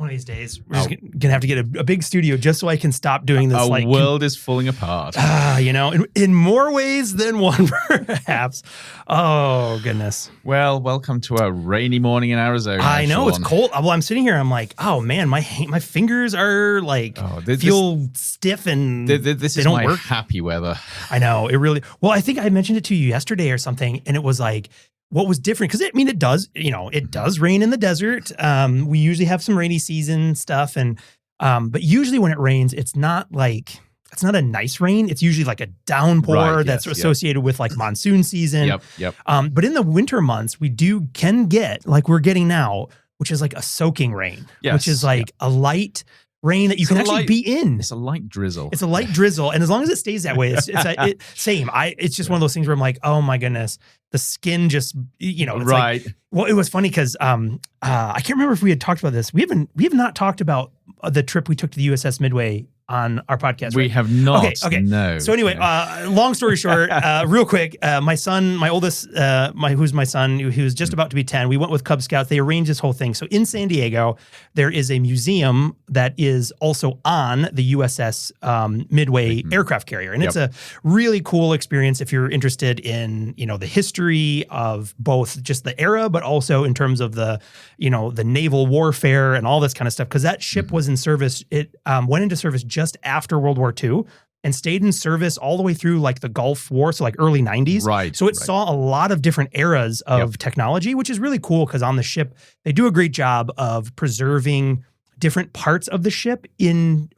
One of these days, we're just gonna have to get a big studio just so I can stop doing this. Our world is falling apart. In more ways than one, perhaps. Oh goodness. Well, welcome to a rainy morning in Arizona. I know, Sean. it's cold. Well, I'm sitting here. I'm like, oh man, my fingers are like feel stiff and this is don't my work. happy weather. I know it really. Well, I think I mentioned it to you yesterday or something, and it was like. What was different? Because it does, it does rain in the desert. We usually have some rainy season stuff, but usually when it rains, it's not a nice rain. It's usually like a downpour that's associated with like monsoon season. Yep. But in the winter months, can get like we're getting now, which is like a soaking rain, which is like a light rain that you can actually be in. It's a light drizzle. It's a light drizzle, and as long as it stays that way, it's just one of those things where I'm like, oh my goodness, the skin just it's right. Well, it was funny because I can't remember if we had talked about this. We have not talked about the trip we took to the USS Midway on our podcast. We have not. Okay. No. So anyway, long story short, real quick, my son, my oldest, who's my son, who's just about to be 10, we went with Cub Scouts. They arranged this whole thing. So in San Diego, there is a museum that is also on the USS Midway aircraft carrier. And it's a really cool experience if you're interested in, the history of both just the era, but also in terms of the naval warfare and all this kind of stuff. Because that ship was in service. It went into service just after World War II and stayed in service all the way through like the Gulf War, so like early 90s. Right. So it saw a lot of different eras of technology, which is really cool because on the ship, they do a great job of preserving different parts of the ship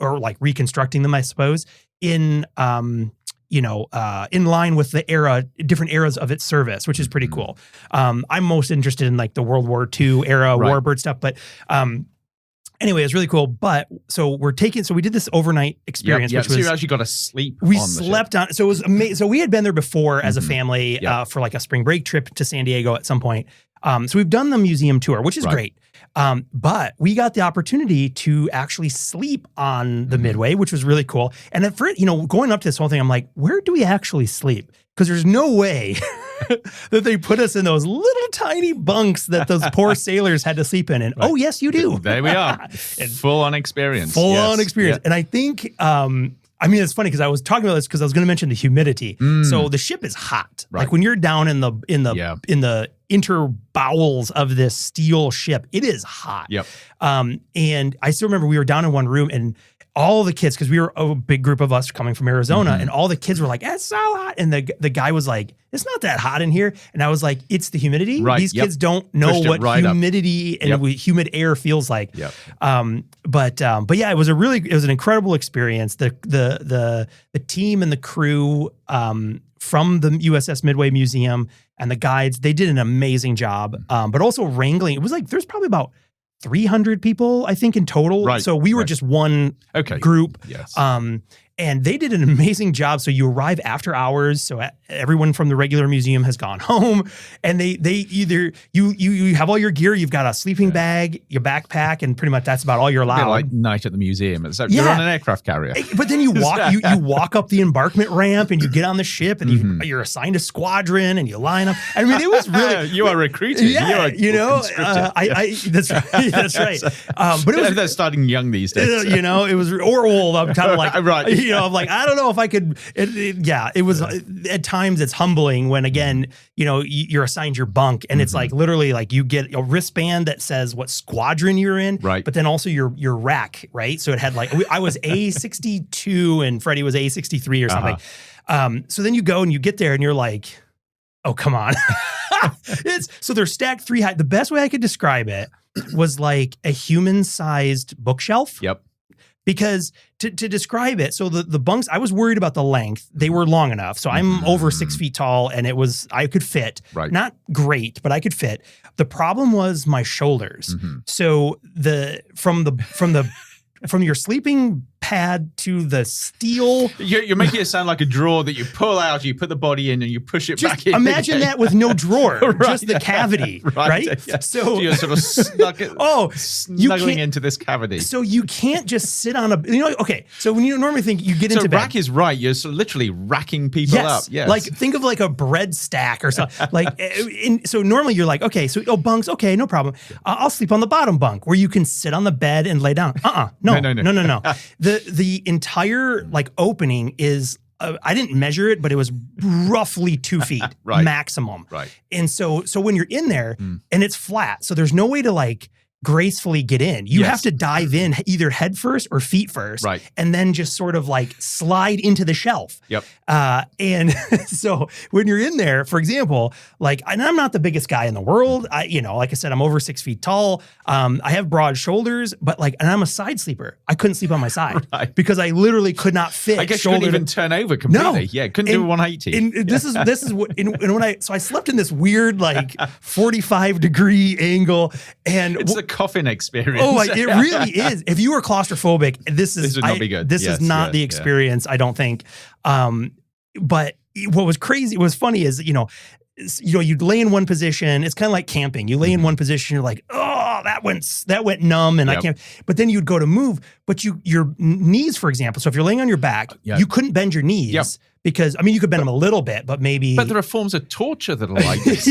or like reconstructing them, I suppose, in line with the different eras of its service, which is pretty cool. I'm most interested in like the World War II era warbird stuff, but anyway, it's really cool. But so we did this overnight experience, which was, so you actually got to sleep. We slept on. So it was amazing. So we had been there before as a family for like a spring break trip to San Diego at some point. So we've done the museum tour, which is great. But we got the opportunity to actually sleep on the Midway, which was really cool. And at first, going up to this whole thing, I'm like, where do we actually sleep? Because there's no way that they put us in those little tiny bunks that those poor sailors had to sleep in. And oh, yes, you do. There we are. Full-on experience. Full-on experience. And I think... it's funny because I was talking about this because I was going to mention the humidity. So the ship is hot. Right. Like when you're down in the inner bowels of this steel ship, it is hot. Yep. And I still remember we were down in one room and all the kids, because we were a big group of us coming from Arizona, and all the kids were like, "It's so hot," and the guy was like, "It's not that hot in here," and I was like, "It's the humidity. Right. These kids don't know what humidity and humid air feels like." Yep. But yeah, it was an incredible experience. The team and the crew from the USS Midway Museum and the guides, they did an amazing job. But also wrangling, it was like there's probably about 300 people, I think, in total. Right. So we were just one group. Yes. And they did an amazing job. So you arrive after hours. So everyone from the regular museum has gone home, and they either you have all your gear. You've got a sleeping bag, your backpack, and pretty much that's about all you're allowed. Like night at the museum. Except you're on an aircraft carrier. But then you walk you walk up the embarkment ramp, and you get on the ship, and you're assigned a squadron, and you line up. I mean, it was really you are recruited. Yeah, that's right. That's right. But it was they're starting young these days. It was or old. I'm kind of like right. I'm like, I don't know if I could. It was at times it's humbling when again, you're assigned your bunk and it's like literally like you get a wristband that says what squadron you're in, right? But then also your rack, right? So it had like I was A62 and Freddie was A63 or something. So then you go and you get there and you're like, oh come on, so they're stacked 3 high. The best way I could describe it was like a human-sized bookshelf. Yep. Because to describe it, so the bunks, I was worried about the length. They were long enough. So I'm over 6 feet tall and I could fit. Right. Not great, but I could fit. The problem was my shoulders. So from your sleeping pad to the steel. You're making it sound like a drawer that you pull out, you put the body in, and you push it back in. Imagine that with no drawer, just the cavity, right? Yeah. So you're sort of snuggling into this cavity. So you can't just sit on okay. So when you normally think you get into bed. Rack is right. You're sort of literally racking people up. Yes. Like think of like a bread stack or something. So normally you're like, okay, so bunks, okay, no problem. I'll sleep on the bottom bunk where you can sit on the bed and lay down. No. The entire like opening is I didn't measure it, but it was roughly 2 feet maximum. Right. And so when you're in there and it's flat, so there's no way to like gracefully get in. You have to dive in either head first or feet first, and then just sort of like slide into the shelf. Yep. And so when you're in there, for example, like, and I'm not the biggest guy in the world. Like I said, I'm over 6 feet tall. I have broad shoulders, but like, and I'm a side sleeper. I couldn't sleep on my side because I literally could not fit. I guess you couldn't even turn over completely. No. Yeah, couldn't do 180. And this is what. And when I slept in this weird like 45-degree angle, and it's a coffin experience. Oh, it really is. If you were claustrophobic, this would not be good. This is not the experience, I don't think. But what was crazy, what was funny is, you'd lay in one position. It's kind of like camping. You lay in one position, you're like, oh, that went numb, and I can't. But then you'd go to move, but your knees, for example. So if you're laying on your back, you couldn't bend your knees. Because, I mean, you could bend them a little bit, but maybe... But there are forms of torture that are like this.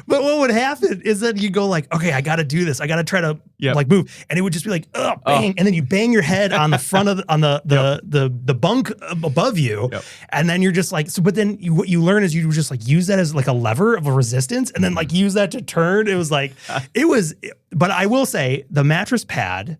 But what would happen is that you go like, okay, I got to do this. I got to try to like move. And it would just be like, bang. And then you bang your head on the front of, the bunk above you. And then you're just like, but then what you learn is you just like use that as like a lever of a resistance and then like use that to turn. It was like, but I will say the mattress pad...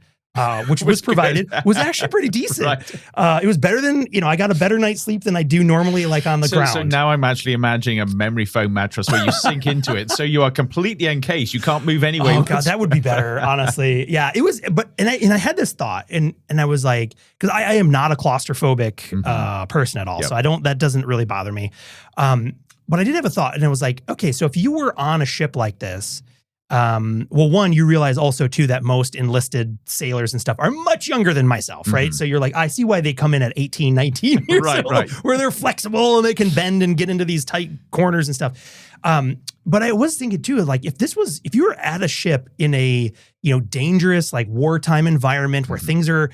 which was provided, was actually pretty decent. It was better than, I got a better night's sleep than I do normally like on the ground. So now I'm actually imagining a memory foam mattress where you sink into it. So you are completely encased. You can't move anyway. Oh God, that would be better, honestly. Yeah, it was, but, and I had this thought and I was like, cause I am not a claustrophobic person at all. So that doesn't really bother me. But I did have a thought and it was like, okay, so if you were on a ship like this, one, you realize also too that most enlisted sailors and stuff are much younger than myself, right? So you're like, I see why they come in at 18, 19 years old, where they're flexible and they can bend and get into these tight corners and stuff. But I was thinking too, like if you were at a ship in a dangerous like wartime environment where things are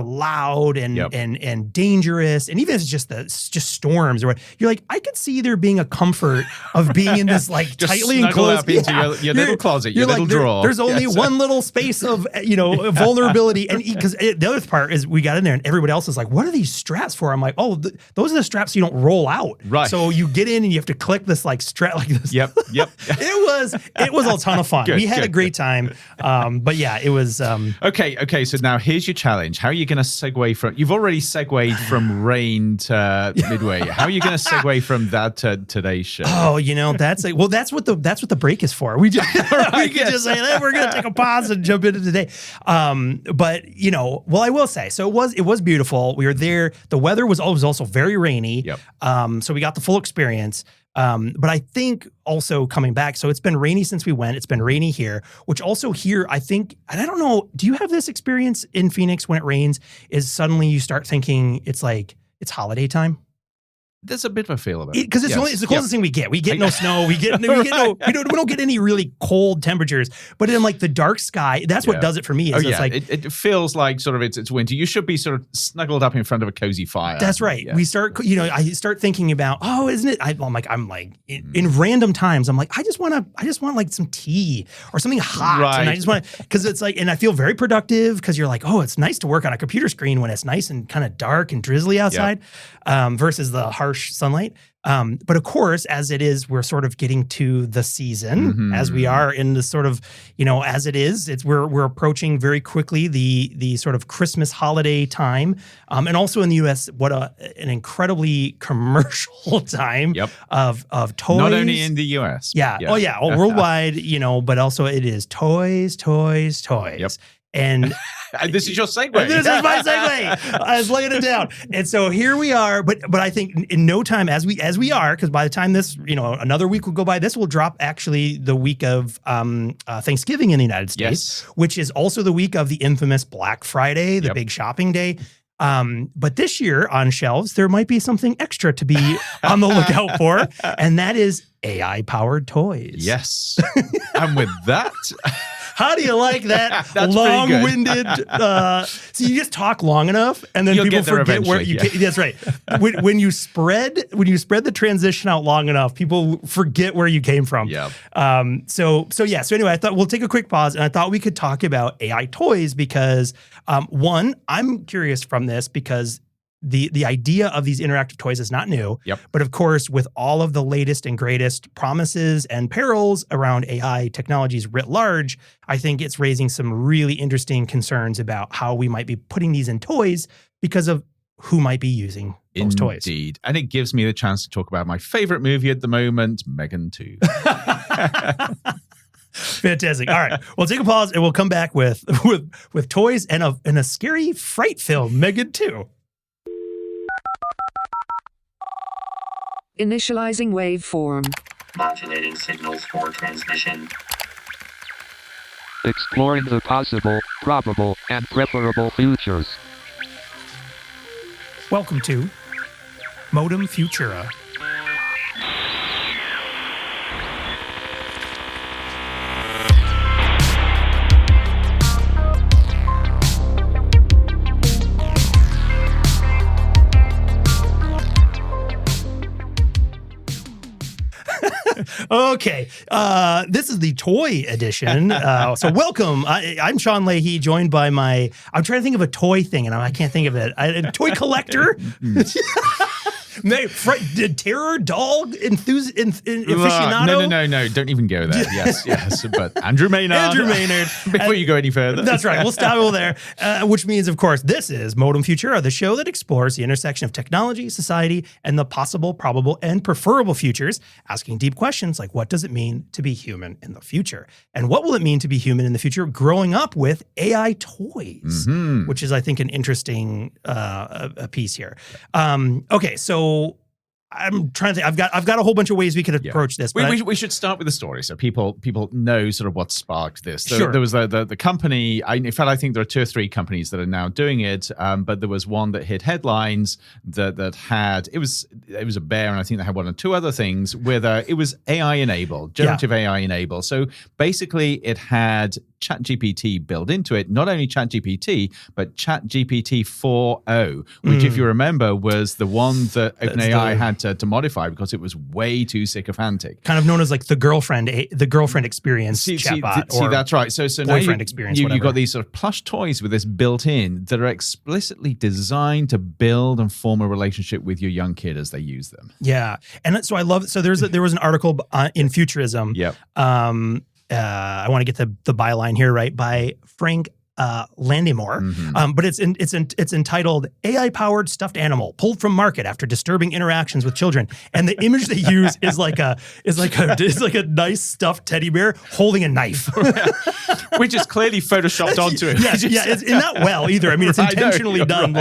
loud and dangerous, and even if it's just storms or what, you're like, I could see there being a comfort of being in this like tightly enclosed up into your little closet, your little drawer. There's only one little space of vulnerability, and because the other part is we got in there and everybody else is like, what are these straps for? I'm like, those are the straps so you don't roll out. Right. So you get in and you have to click this like strap like this. Yep. It was a ton of fun. We had a great time. But yeah, it was. Okay. So now here's your challenge. How are you going to segue from? You've already segued from Rain to Midway. How are you going to segue from that to today's show? Oh, that's what the break is for. We just just say, hey, we're going to take a pause and jump into today. But I will say, so it was beautiful. We were there. The weather was also very rainy. So we got the full experience. But I think also coming back, so it's been rainy since we went. It's been rainy here, which also here, I think, and I don't know, do you have this experience in Phoenix when it rains, is suddenly you start thinking it's like, it's holiday time? There's a bit of a feel about it. Because it's the closest thing we get. We get no snow. We don't get any really cold temperatures. But in like the dark sky, that's what does it for me. It feels like sort of it's winter. You should be sort of snuggled up in front of a cozy fire. That's right. Yeah. We start, I start thinking about, isn't it? I'm like in random times, I'm like, I just want like some tea or something hot. Right. And I just want to, because it's like, and I feel very productive because you're like, it's nice to work on a computer screen when it's nice and kind of dark and drizzly outside versus the harsh sunlight. But of course, as it is, we're sort of getting to the season as we are in the sort of, as it is, we're approaching very quickly the sort of Christmas holiday time. And also in the US, what an incredibly commercial time of toys. Not only in the US. Yeah. Oh yeah. Worldwide, but also it is toys. Yep. And And this is your segue. this is my segue. I was laying it down. And so here we are. But I think in no time, as we are, because by the time this, another week will go by, this will drop actually the week of Thanksgiving in the United States, which is also the week of the infamous Black Friday, the big shopping day. But this year on shelves, there might be something extra to be on the lookout for, and that is AI-powered toys. Yes. And with that... How do you like that long-winded? So you just talk long enough, and then people forget where you came. That's right. When you spread the transition out long enough, people forget where you came from. Yeah. So anyway, I thought we'll take a quick pause, and I thought we could talk about AI toys because one, I'm curious from this because the idea of these interactive toys is not new. Yep. But of course, with all of the latest and greatest promises and perils around AI technologies writ large, I think it's raising some really interesting concerns about how we might be putting these in toys because of who might be using those toys. Indeed. And it gives me the chance to talk about my favorite movie at the moment, Megan 2. Fantastic. All right. We'll take a pause and we'll come back with toys and a scary fright film, Megan 2. Initializing waveform. Modulating signals for transmission. Exploring the possible, probable, and preferable futures. Welcome to Modem Futura. Okay, this is the toy edition. So welcome. I'm Sean Leahy, joined by I'm trying to think of a toy thing, and I can't think of it. A toy collector. Terror dog aficionado. No. Don't even go there. Yes. But Andrew Maynard. Before you go any further. That's right. We'll stop there. Which means, of course, this is Modem Futura, the show that explores the intersection of technology, society, and the possible, probable, and preferable futures, asking deep questions like what does it mean to be human in the future? And what will it mean to be human in the future growing up with AI toys, which is, I think, an interesting piece here. Okay, so I'm trying to think. I've got a whole bunch of ways we could approach this. But we should start with the story so people know sort of what sparked this. Sure. There was the company. In fact, I think there are 2 or 3 companies that are now doing it. But there was one that hit headlines that had it was a bear, and I think they had 1 or 2 other things where it was AI enabled, generative AI enabled. So basically, it had ChatGPT built into it. Not only ChatGPT, but ChatGPT 4.0, which, if you remember, was the one that OpenAI had to modify because it was way too sycophantic. Kind of known as like the girlfriend experience chatbot. See, that's right. So now you've got these sort of plush toys with this built in that are explicitly designed to build and form a relationship with your young kid as they use them. Yeah. And so I love it. So there was an article in Futurism. Yep. I want to get the byline here right by Frank Landemore, but it's entitled "AI-powered stuffed animal pulled from market after disturbing interactions with children." And the image they use is like a nice stuffed teddy bear holding a knife, which is clearly photoshopped onto it. It's not well either. I mean, it's intentionally done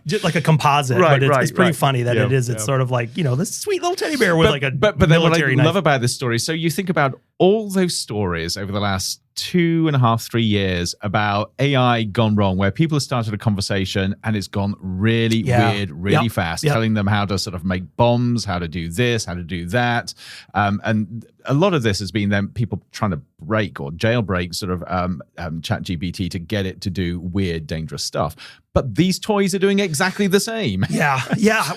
just like a composite, but it's pretty funny that it is. It's sort of like this sweet little teddy bear with but then what I love about this story. So you think about all those stories over the last 2.5, 3 years about AI gone wrong, where people have started a conversation and it's gone really weird, really fast, telling them how to sort of make bombs, how to do this, how to do that. And a lot of this has been then people trying to break or jailbreak sort of ChatGPT to get it to do weird, dangerous stuff. But these toys are doing exactly the same. Yeah.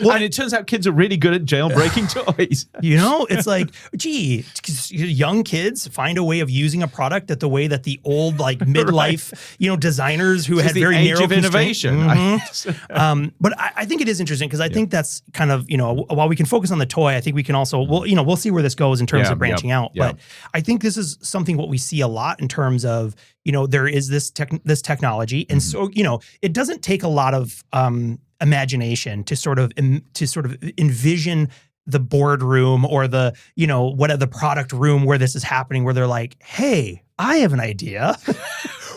Well, and it turns out kids are really good at jailbreaking toys. It's like, gee, young kids find a way of using a product that the way that the old midlife, designers who had very narrow of innovation. But I think it is interesting because I think that's kind of, while we can focus on the toy, I think we can also, we'll see where this goes in terms of branching out. But I think this is something what we see a lot in terms of, there is this technology. And so, it doesn't take a lot of imagination to sort of envision the boardroom or the, the product room where this is happening, where they're like, hey, I have an idea.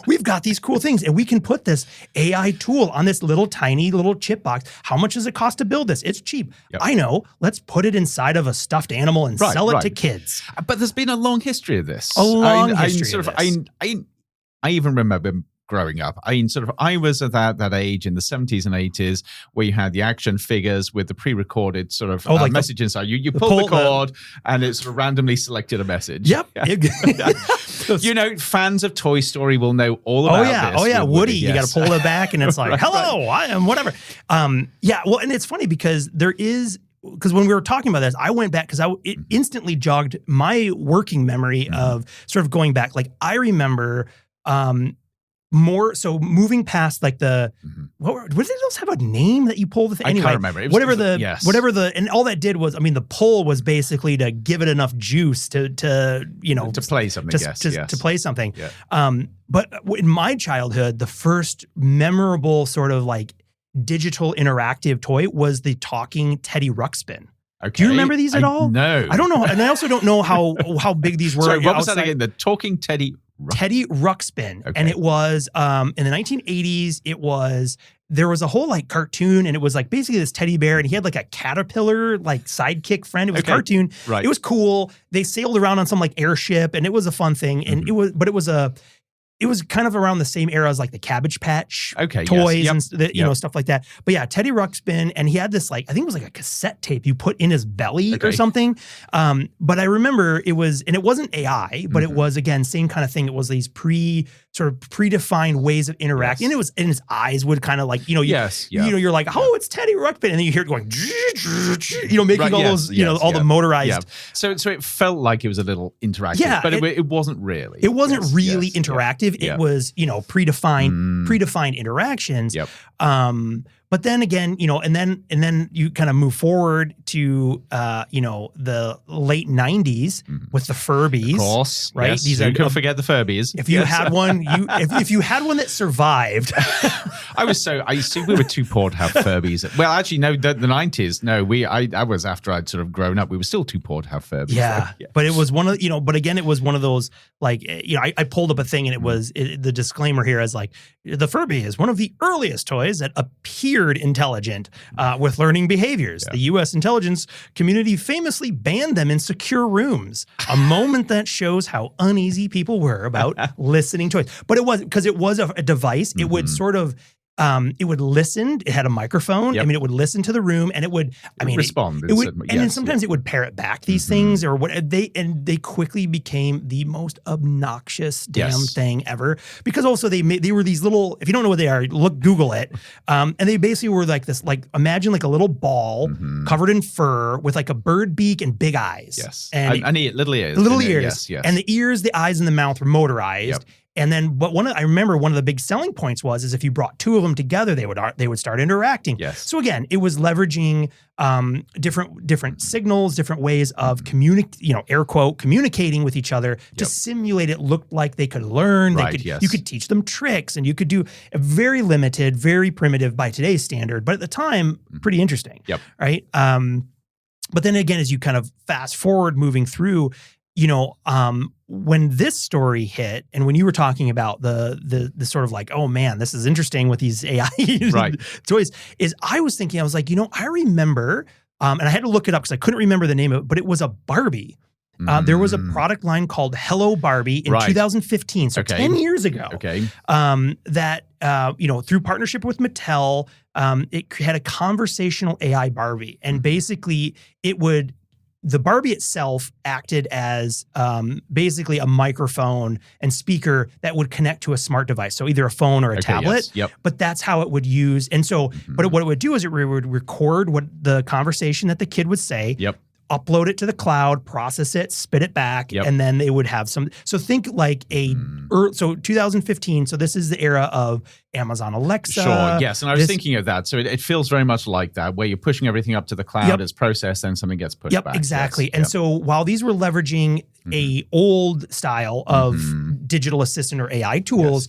we've got these cool things and we can put this AI tool on this little tiny little chip box. How much does it cost to build this? It's cheap. Yep. I know. Let's put it inside of a stuffed animal and sell it to kids. But there's been a long history of this. A long history of this. I even remember growing up. I was at that age in the 70s and 80s where you had the action figures with the pre-recorded sort of message inside. You pull the cord and it sort of randomly selected a message. Yep. You know, fans of Toy Story will know all about this. Oh, yeah. Woody, you got to pull it back and it's like, hello, I am whatever. Well, and it's funny because because when we were talking about this, I went back because it instantly jogged my working memory of sort of going back. Like I remember so moving past like the what did those have a name that you pull the thing? Anyway, I can't remember. And all that did was, I mean, the pull was basically to give it enough juice to play something. To play something. Yeah. But in my childhood, the first memorable sort of like digital interactive toy was the talking Teddy Ruxpin. Okay. Do you remember these at all? No. I don't know. And I also don't know how big these were. Sorry, what was that again? The talking Teddy Ruxpin. Okay. And it was in the 1980s, there was a whole like cartoon and it was like basically this teddy bear and he had like a caterpillar like sidekick friend. It was a cartoon. Right. It was cool. They sailed around on some like airship and it was a fun thing. And it was kind of around the same era as like the Cabbage Patch toys and stuff like that. But yeah, Teddy Ruxpin, and he had this like, I think it was like a cassette tape you put in his belly or something. But I remember it wasn't AI, but it was again, same kind of thing. It was these predefined ways of interacting. And his eyes would kind of like, you're like, oh, it's Teddy Ruxpin. And then you hear it going, making all those, all the motorized. Yeah. So it felt like it was a little interactive, but it wasn't really. It wasn't really interactive. It was, predefined interactions. Yep. But then again, and then you kind of move forward to, the late 90s with the Furbies. Of course. Right. Yes. These you can't forget the Furbies. If you had one, if you had one that survived. We were too poor to have Furbies. Well, actually, no, the 90s. No, I was after I'd sort of grown up. We were still too poor to have Furbies. Yeah. But it was one of, but again, it was one of those, like, I pulled up a thing and it was the disclaimer here as like, the Furby is one of the earliest toys that appeared intelligent with learning behaviors. The U.S. intelligence community famously banned them in secure rooms, a moment that shows how uneasy people were about listening to it. But it was because it was a device. It would sort of it would listen. It had a microphone. Yep. I mean, it would listen to the room and it would, respond. Then sometimes it would parrot back these things or what they quickly became the most obnoxious damn thing ever because also they were these little, if you don't know what they are, Google it. And they basically were like this, like imagine like a little ball covered in fur with like a bird beak and big eyes. Yes. And little ears. Little ears. Yes. And the ears, the eyes, and the mouth were motorized. Yep. And then, but I remember one of the big selling points was if you brought two of them together, they would start interacting. Yes. So again, it was leveraging different signals, different ways of air quote communicating with each other to simulate it looked like they could learn. You could teach them tricks, and you could do a very limited, very primitive by today's standard, but at the time, pretty interesting. Yep. Right. But then again, as you kind of fast forward, moving through. When this story hit and when you were talking about the sort of like, oh man, this is interesting with these AI toys, I was thinking, I was like, I remember, and I had to look it up because I couldn't remember the name of it, but it was a Barbie. There was a product line called Hello Barbie in 2015, so 10 years ago. Okay. That through partnership with Mattel, it had a conversational AI Barbie, and basically the Barbie itself acted as basically a microphone and speaker that would connect to a smart device. So either a phone or a tablet, but that's how it would use. And so, but what it would do is it would record what the conversation that the kid would say, upload it to the cloud, process it, spit it back, and then they would have some. So think like so 2015. So this is the era of Amazon Alexa. Sure, yes. And I was thinking of that. So it feels very much like that, where you're pushing everything up to the cloud as processed, then something gets pushed back. Exactly. And so while these were leveraging a old style of digital assistant or AI tools,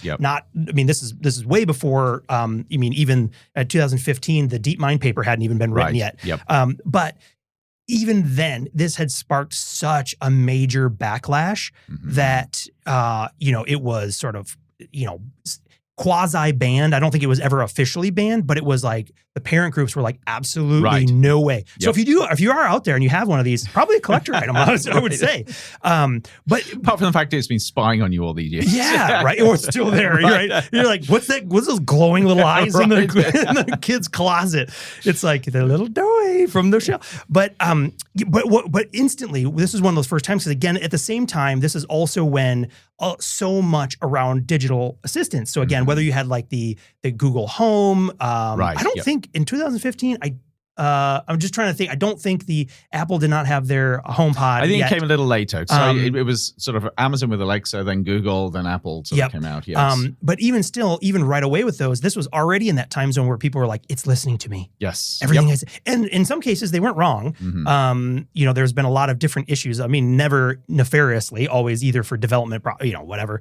this is way before, even 2015, the DeepMind paper hadn't even been written yet. But even then, this had sparked such a major backlash that, it was sort of quasi banned. I don't think it was ever officially banned, but it was like the parent groups were like, absolutely Right. no way. So Yep. if you are out there and you have one of these, probably a collector item, I would say. But Apart from the fact that it's been spying on you all these years. yeah, right. Or it's still there. Right. You're like, what's that? What's those glowing little eyes in the kid's closet? It's like the little doy from the show. But instantly, this is one of those first times. Because again, at the same time, this is also when so much around digital assistants. So again, whether you had like the Google Home, Right, I don't yep. think in 2015, I'm just trying to think. I don't think the Apple did not have their HomePod. I think yet. it came a little later. So it was sort of Amazon with Alexa, then Google, then Apple sort of came out. Yes. But even still, even right away with those, this was already in that time zone where people were like, it's listening to me. Yes. Everything Yep. is, and in some cases they weren't wrong. There's been a lot of different issues. I mean, never nefariously, always either for development, whatever.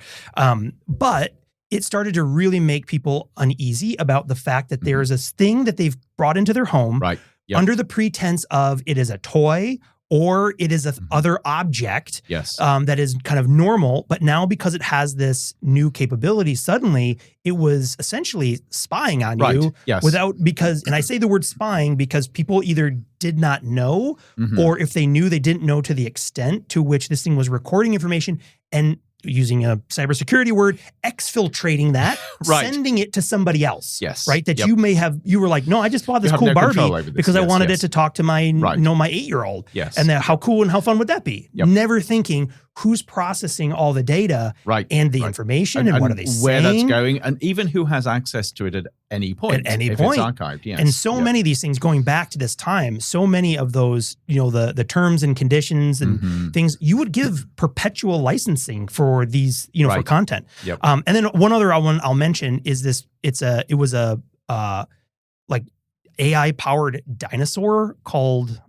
But it started to really make people uneasy about the fact that there is this thing that they've brought into their home Right. Yep. under the pretense of it is a toy or it is a other object Yes. that is kind of normal. But now because it has this new capability, suddenly it was essentially spying on Right. you Yes. and I say the word spying because people either did not know or if they knew, they didn't know to the extent to which this thing was recording information and using a cybersecurity word, exfiltrating that, Right. sending it to somebody else. Yes. Right. That Yep. you were like, no, I just bought this have cool no control Barbie over this. because I Yes, wanted yes. it to talk to my, Right. my 8-year-old. Yes. And how cool and how fun would that be? Yep. Never thinking who's processing all the data Right. and the Right. information and what are they where that's saying? going, and even who has access to it at any point. At any if point. It's archived. Yes. And so Yep. many of these things going back to this time, so many of those, the terms and conditions and things, you would give perpetual licensing for these, for Right. content. Yep. And then one other one I'll mention is this. It was a like AI powered dinosaur called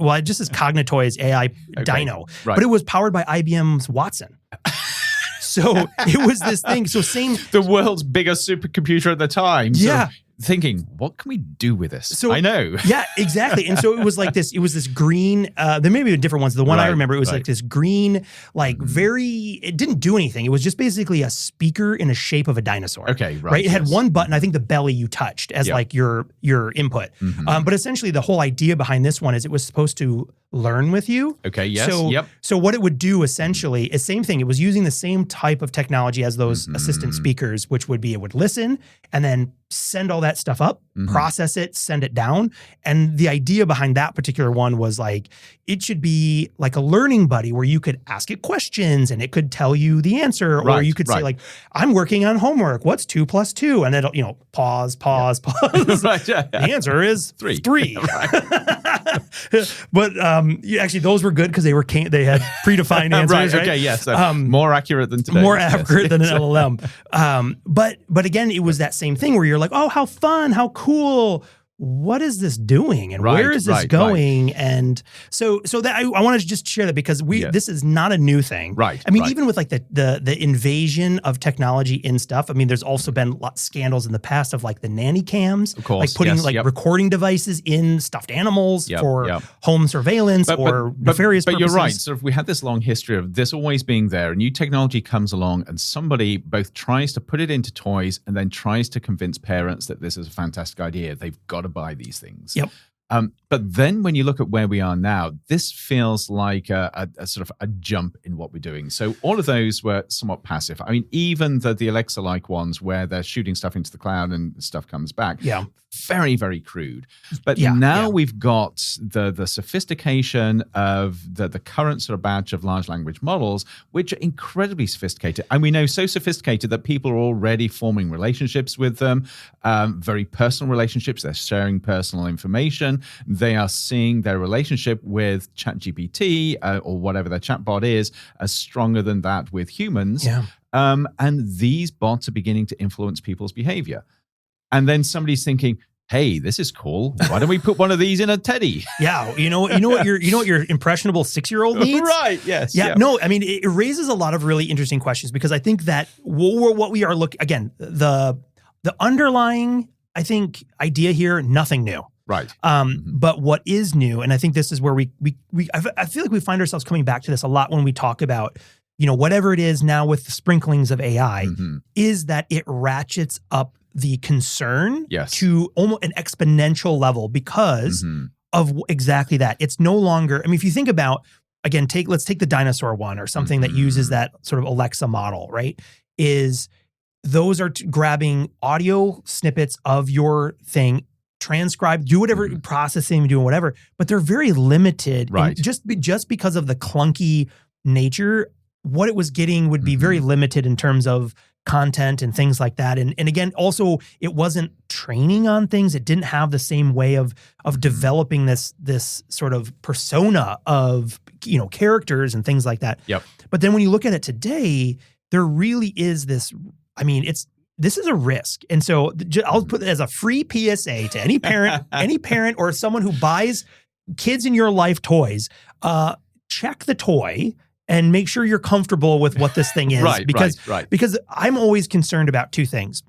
it just says Cognitoy's AI Dino, Right. but it was powered by IBM's Watson. So it was this thing. So same. the world's biggest supercomputer at the time. Yeah. So thinking, what can we do with this? So I know. Yeah, exactly. And so it was like this. It was this green. There may be different ones. The one I Right, remember, it was right. like this green, like It didn't do anything. It was just basically a speaker in the shape of a dinosaur. Okay, right, It had yes. one button. I think the belly you touched as Yep. like your input. But essentially, the whole idea behind this one is it was supposed to learn with you. Okay, yes, So, yep. so what it would do essentially is same thing. It was using the same type of technology as those assistant speakers, which would be it would listen and then send all that stuff up, process it, send it down. And the idea behind that particular one was like it should be like a learning buddy where you could ask it questions and it could tell you the answer, or Right, you could say right. like, "I'm working on homework. What's 2 + 2?" And it'll pause. Right. The answer is Three. 3. But actually, those were good because they had predefined answers. Right. Okay. Yes. So more accurate than today. More Yes. accurate than an LLM. But again, it was that same thing where you're like, oh, how fun, how cool. What is this doing and Right, where is this right, going? And so that I wanted to just share that because this is not a new thing. Right, I mean, right. even with like the invasion of technology in stuff. I mean, there's also been scandals in the past of like the nanny cams, Of course, like putting yes, yep. recording devices in stuffed animals Yep, for yep. home surveillance or nefarious but purposes. you're right. Sort of, we had this long history of this always being there. New technology comes along, and somebody both tries to put it into toys and then tries to convince parents that this is a fantastic idea. They've got to buy these things. Yep. But then when you look at where we are now, this feels like a sort of a jump in what we're doing. So all of those were somewhat passive. I mean, even the Alexa-like ones where they're shooting stuff into the cloud and stuff comes back. Yeah. Very, very crude. But Yeah, now yeah. we've got the sophistication of the current sort of batch of large language models, which are incredibly sophisticated. And we know so sophisticated that people are already forming relationships with them, very personal relationships. They're sharing personal information. They are seeing their relationship with ChatGPT or whatever their chatbot is as stronger than that with humans. Yeah. And these bots are beginning to influence people's behavior. And then somebody's thinking, hey, this is cool. Why don't we put one of these in a Teddy? Yeah, you know what your impressionable 6-year-old needs? Right, yes. Yeah, no, I mean, it raises a lot of really interesting questions because I think that what we are looking, again, the underlying, I think, idea here, nothing new. Right. But what is new, and I think this is where I feel like we find ourselves coming back to this a lot when we talk about whatever it is now with the sprinklings of AI, Mhm. is that it ratchets up the concern Yes. to almost an exponential level because Mhm. of exactly that. It's no longer, if you think about, again, let's take the dinosaur one or something that uses that sort of Alexa model, right? Is those are grabbing audio snippets of your thing, transcribe, do whatever processing, doing whatever, but they're very limited. Right. And just because of the clunky nature, what it was getting would be very limited in terms of content and things like that. And again, also it wasn't training on things. It didn't have the same way of developing this sort of persona of, characters and things like that. Yep. But then when you look at it today, there really is this, this is a risk. And so I'll put it as a free PSA to any parent or someone who buys kids in your life toys, check the toy and make sure you're comfortable with what this thing is. Because I'm always concerned about two things.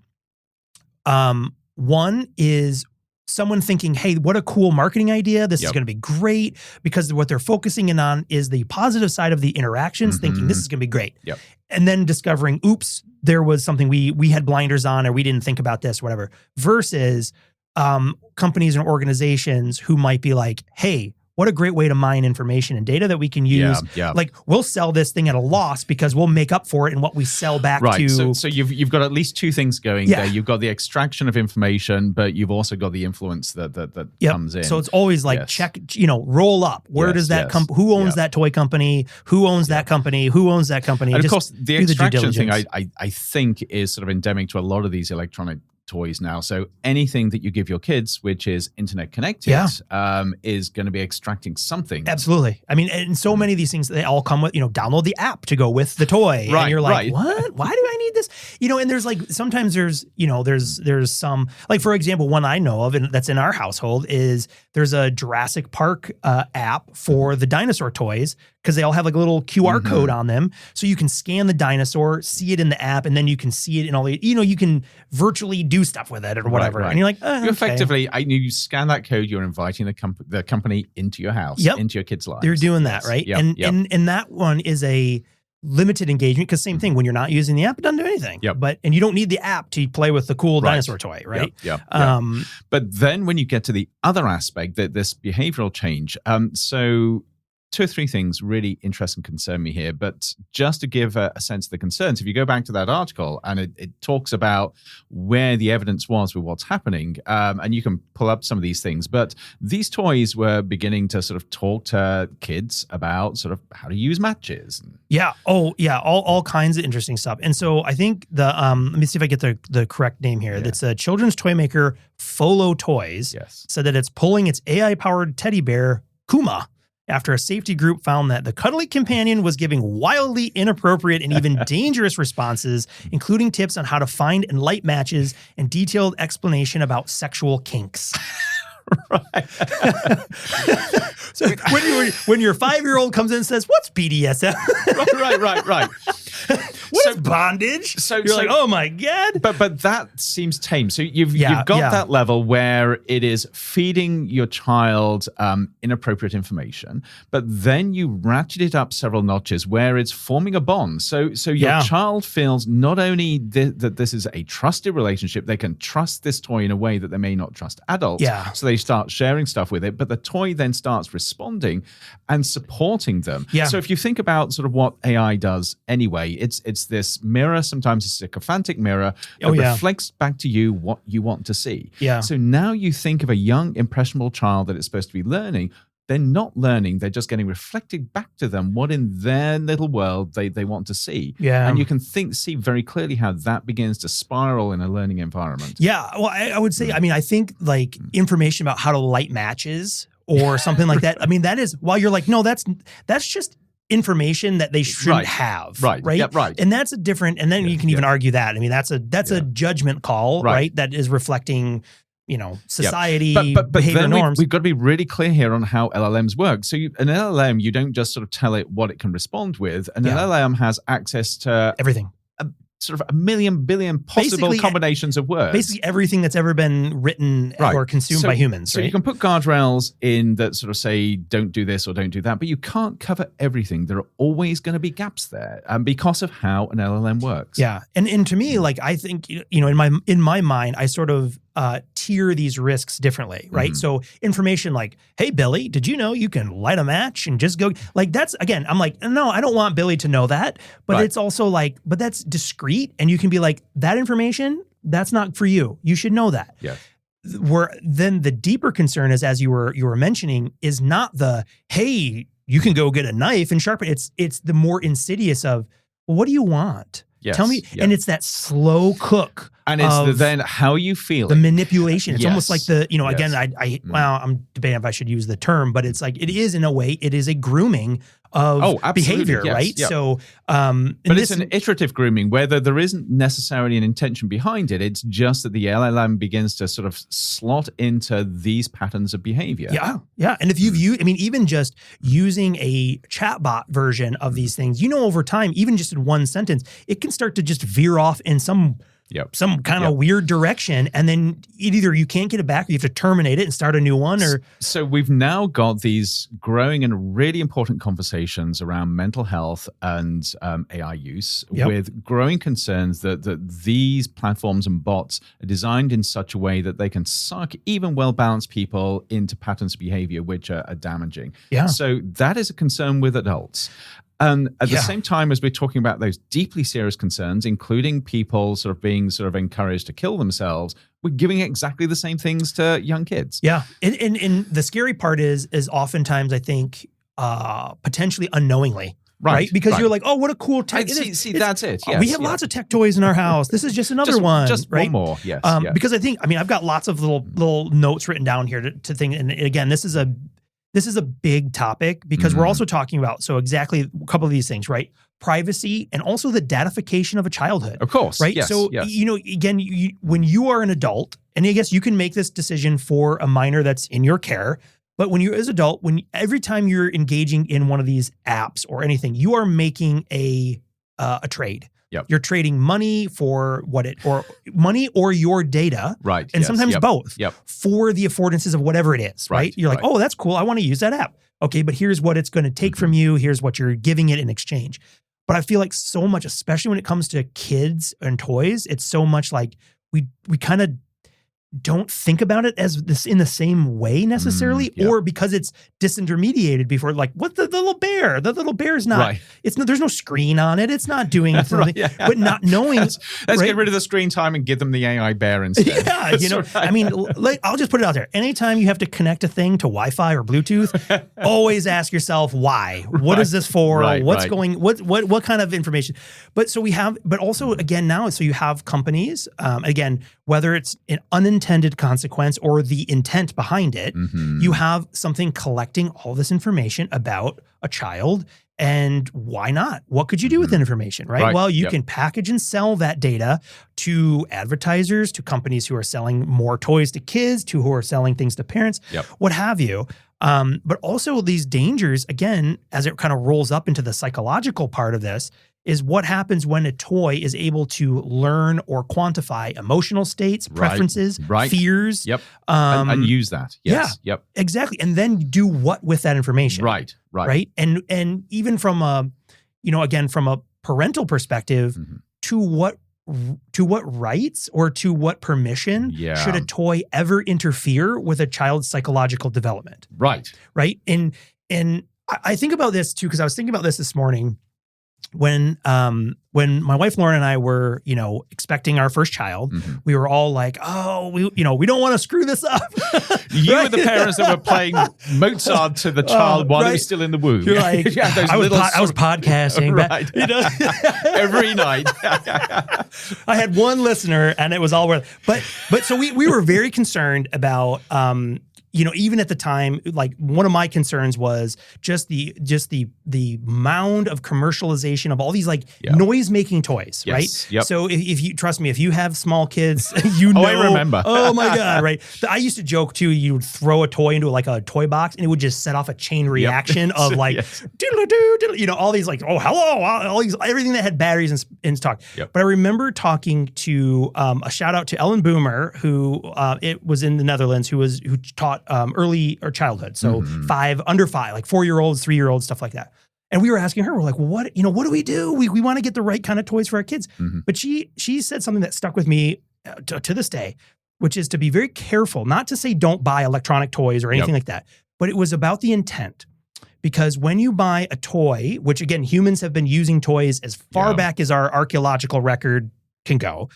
One is someone thinking, hey, what a cool marketing idea. This is going to be great, because what they're focusing in on is the positive side of the interactions, thinking this is going to be great. Yep. And then discovering, oops, there was something we had blinders on, or we didn't think about this, whatever, versus companies and organizations who might be like, hey, what a great way to mine information and data that we can use. Yeah. Like, we'll sell this thing at a loss because we'll make up for it in what we sell back to. So you've got at least two things going there. You've got the extraction of information, but you've also got the influence that comes in. So it's always like, check, roll up. Where does that come? Who owns that toy company? Who owns that company? Who owns that company? And of course, the extraction thing, diligence. I think, is sort of endemic to a lot of these electronic toys now. So anything that you give your kids, which is internet connected, is going to be extracting something. Absolutely. And so many of these things, they all come with, download the app to go with the toy. Right, and you're like, what? Why do I need this? And there's like, sometimes there's some, like, for example, one I know of, and that's in our household, is there's a Jurassic Park app for the dinosaur toys, because they all have like a little QR code on them. So you can scan the dinosaur, see it in the app, and then you can see it in all the, you can virtually do stuff with it or whatever. Right. And you're like, you effectively, you scan that code, you're inviting the company into your house, into your kids' lives. They're doing that, right? And that one is a limited engagement, because same thing, when you're not using the app, it doesn't do anything. And you don't need the app to play with the cool dinosaur toy, right? But then when you get to the other aspect, that this behavioral change, so two or three things really interest and concern me here. But just to give a sense of the concerns, if you go back to that article, and it talks about where the evidence was with what's happening, and you can pull up some of these things, but these toys were beginning to sort of talk to kids about sort of how to use matches. All kinds of interesting stuff. And so I think let me see if I get the correct name here. It's a children's toy maker, Folo Toys, said that it's pulling its AI-powered teddy bear, Kuma, after a safety group found that the cuddly companion was giving wildly inappropriate and even dangerous responses, including tips on how to find and light matches and detailed explanation about sexual kinks. So when your 5-year-old comes in and says, "What's BDSM?" Right. What is bondage? So you're like, oh my God. But that seems tame. So you've got that level where it is feeding your child inappropriate information, but then you ratchet it up several notches where it's forming a bond. So your child feels not only that this is a trusted relationship, they can trust this toy in a way that they may not trust adults. So they start sharing stuff with it, but the toy then starts responding and supporting them. So if you think about sort of what AI does anyway, it's this mirror, sometimes a sycophantic mirror that reflects back to you what you want to see. So now you think of a young, impressionable child that is supposed to be learning. They're not learning. They're just getting reflected back to them what in their little world they want to see. And you can see very clearly how that begins to spiral in a learning environment. Well, I would say, I think like information about how to light matches or something like that. That is, while you're like, no, that's just information that they shouldn't have. Right. And that's a different, and then you can even argue that. That's a judgment call, right? That is reflecting, society, but behavior norms. We've got to be really clear here on how LLMs work. So an LLM, you don't just sort of tell it what it can respond with. An LLM has access to everything. sort of a million billion possible Basically, combinations of words. Basically everything that's ever been written Right. or consumed by humans. So right? you can put guardrails in that sort of say, don't do this or don't do that, but you can't cover everything. There are always going to be gaps there, because of how an LLM works. Yeah. And to me, like, I think, in my mind, I sort of tier these risks differently, right? So information like, hey, Billy, did you know you can light a match and just go, like, that's, again, I'm like, no, I don't want Billy to know that. But Right. it's also like, but that's discreet. And you can be like, that information, that's not for you. You should know that. Yeah. Where then the deeper concern is, as you were mentioning, is not the, hey, you can go get a knife and sharpen. It's the more insidious of, well, what do you want? Yes. Tell me. Yeah. And it's that slow cook. And it's of then how you feel. the manipulation. It's Yes. almost like the, again, Yes. well, I'm debating if I should use the term, but it's like, it is in a way, it is a grooming of absolutely. behavior, Yes. right? Yep. So, But it's an iterative grooming where there isn't necessarily an intention behind it. It's just that the LLM begins to sort of slot into these patterns of behavior. Yeah. And if you've used, even just using a chatbot version of these things, over time, even just in one sentence, it can start to just veer off in some kind of weird direction. And then either you can't get it back or you have to terminate it and start a new one. Or So we've now got these growing and really important conversations around mental health and AI use with growing concerns that these platforms and bots are designed in such a way that they can suck even well-balanced people into patterns of behavior which are damaging. Yeah. So that is a concern with adults. And at the same time as we're talking about those deeply serious concerns, including people sort of being sort of encouraged to kill themselves, we're giving exactly the same things to young kids. Yeah. And the scary part is oftentimes, I think, potentially unknowingly. Right. Because you're like, oh, what a cool tech. See, that's it. We Yes, have lots of tech toys in our house. This is just another one. Just right? one more. Yes. Because I think, I've got lots of little notes written down here to think. And again, this is a big topic because we're also talking about, so exactly a couple of these things, right? Privacy and also the datification of a childhood. Of course. Right. Yes, So, yes. again, when you are an adult, and I guess you can make this decision for a minor that's in your care, but when you're as an adult, every time you're engaging in one of these apps or anything, you are making a trade. Yep. You're trading money for money or your data. Right. And yes, sometimes yep, both Yep. for the affordances of whatever it is, right? You're like, right. oh, that's cool. I want to use that app. Okay, but here's what it's going to take from you. Here's what you're giving it in exchange. But I feel like so much, especially when it comes to kids and toys, it's so much like we kind of don't think about it as this in the same way necessarily, or because it's disintermediated before, like, what the little bear? The little bear is not, there's no screen on it. It's not doing something, but not knowing. Let's get rid of the screen time and give them the AI bear instead. Yeah, I'll just put it out there. Anytime you have to connect a thing to Wi-Fi or Bluetooth, always ask yourself why. What is this for? What kind of information? But so we have, but also again now, so you have companies, again, whether it's an unintended consequence or the intent behind it, you have something collecting all this information about a child. And why not? What could you do with the information, right? Well, you can package and sell that data to advertisers, to companies who are selling more toys to kids, to who are selling things to parents, what have you. But also these dangers, again, as it kind of rolls up into the psychological part of this, is what happens when a toy is able to learn or quantify emotional states, preferences, fears. And use that. Yes. Yeah. Exactly. And then do what with that information. Right. And even from a, again, from a parental perspective, to what rights or to what permission should a toy ever interfere with a child's psychological development? Right. And I think about this too, because I was thinking about this morning. When my wife Lauren and I were, expecting our first child, we were all like, "Oh, we don't want to screw this up." You were the parents that were playing Mozart to the child while he was still in the womb. You're like, I was podcasting, every night. I had one listener, and it was all worth. But so we were very concerned about. even at the time, like one of my concerns was just the mound of commercialization of all these like noise making toys, right? Yep. So if you trust me, if you have small kids, you know. I remember. Oh my God, right? I used to joke too. You would throw a toy into like a toy box, and it would just set off a chain reaction of like diddle-a-doo, all these like hello, all these everything that had batteries in stock. But I remember talking to a shout out to Ellen Boomer, who it was in the Netherlands, who taught early or childhood, so under 5, like 4-year-olds, 3-year-olds, stuff like that. And we were asking her, we're like, well, what do we do? We want to get the right kind of toys for our kids. But she said something that stuck with me to this day, which is to be very careful, not to say don't buy electronic toys or anything like that, but it was about the intent. Because when you buy a toy, which again, humans have been using toys as far back as our archaeological record can go,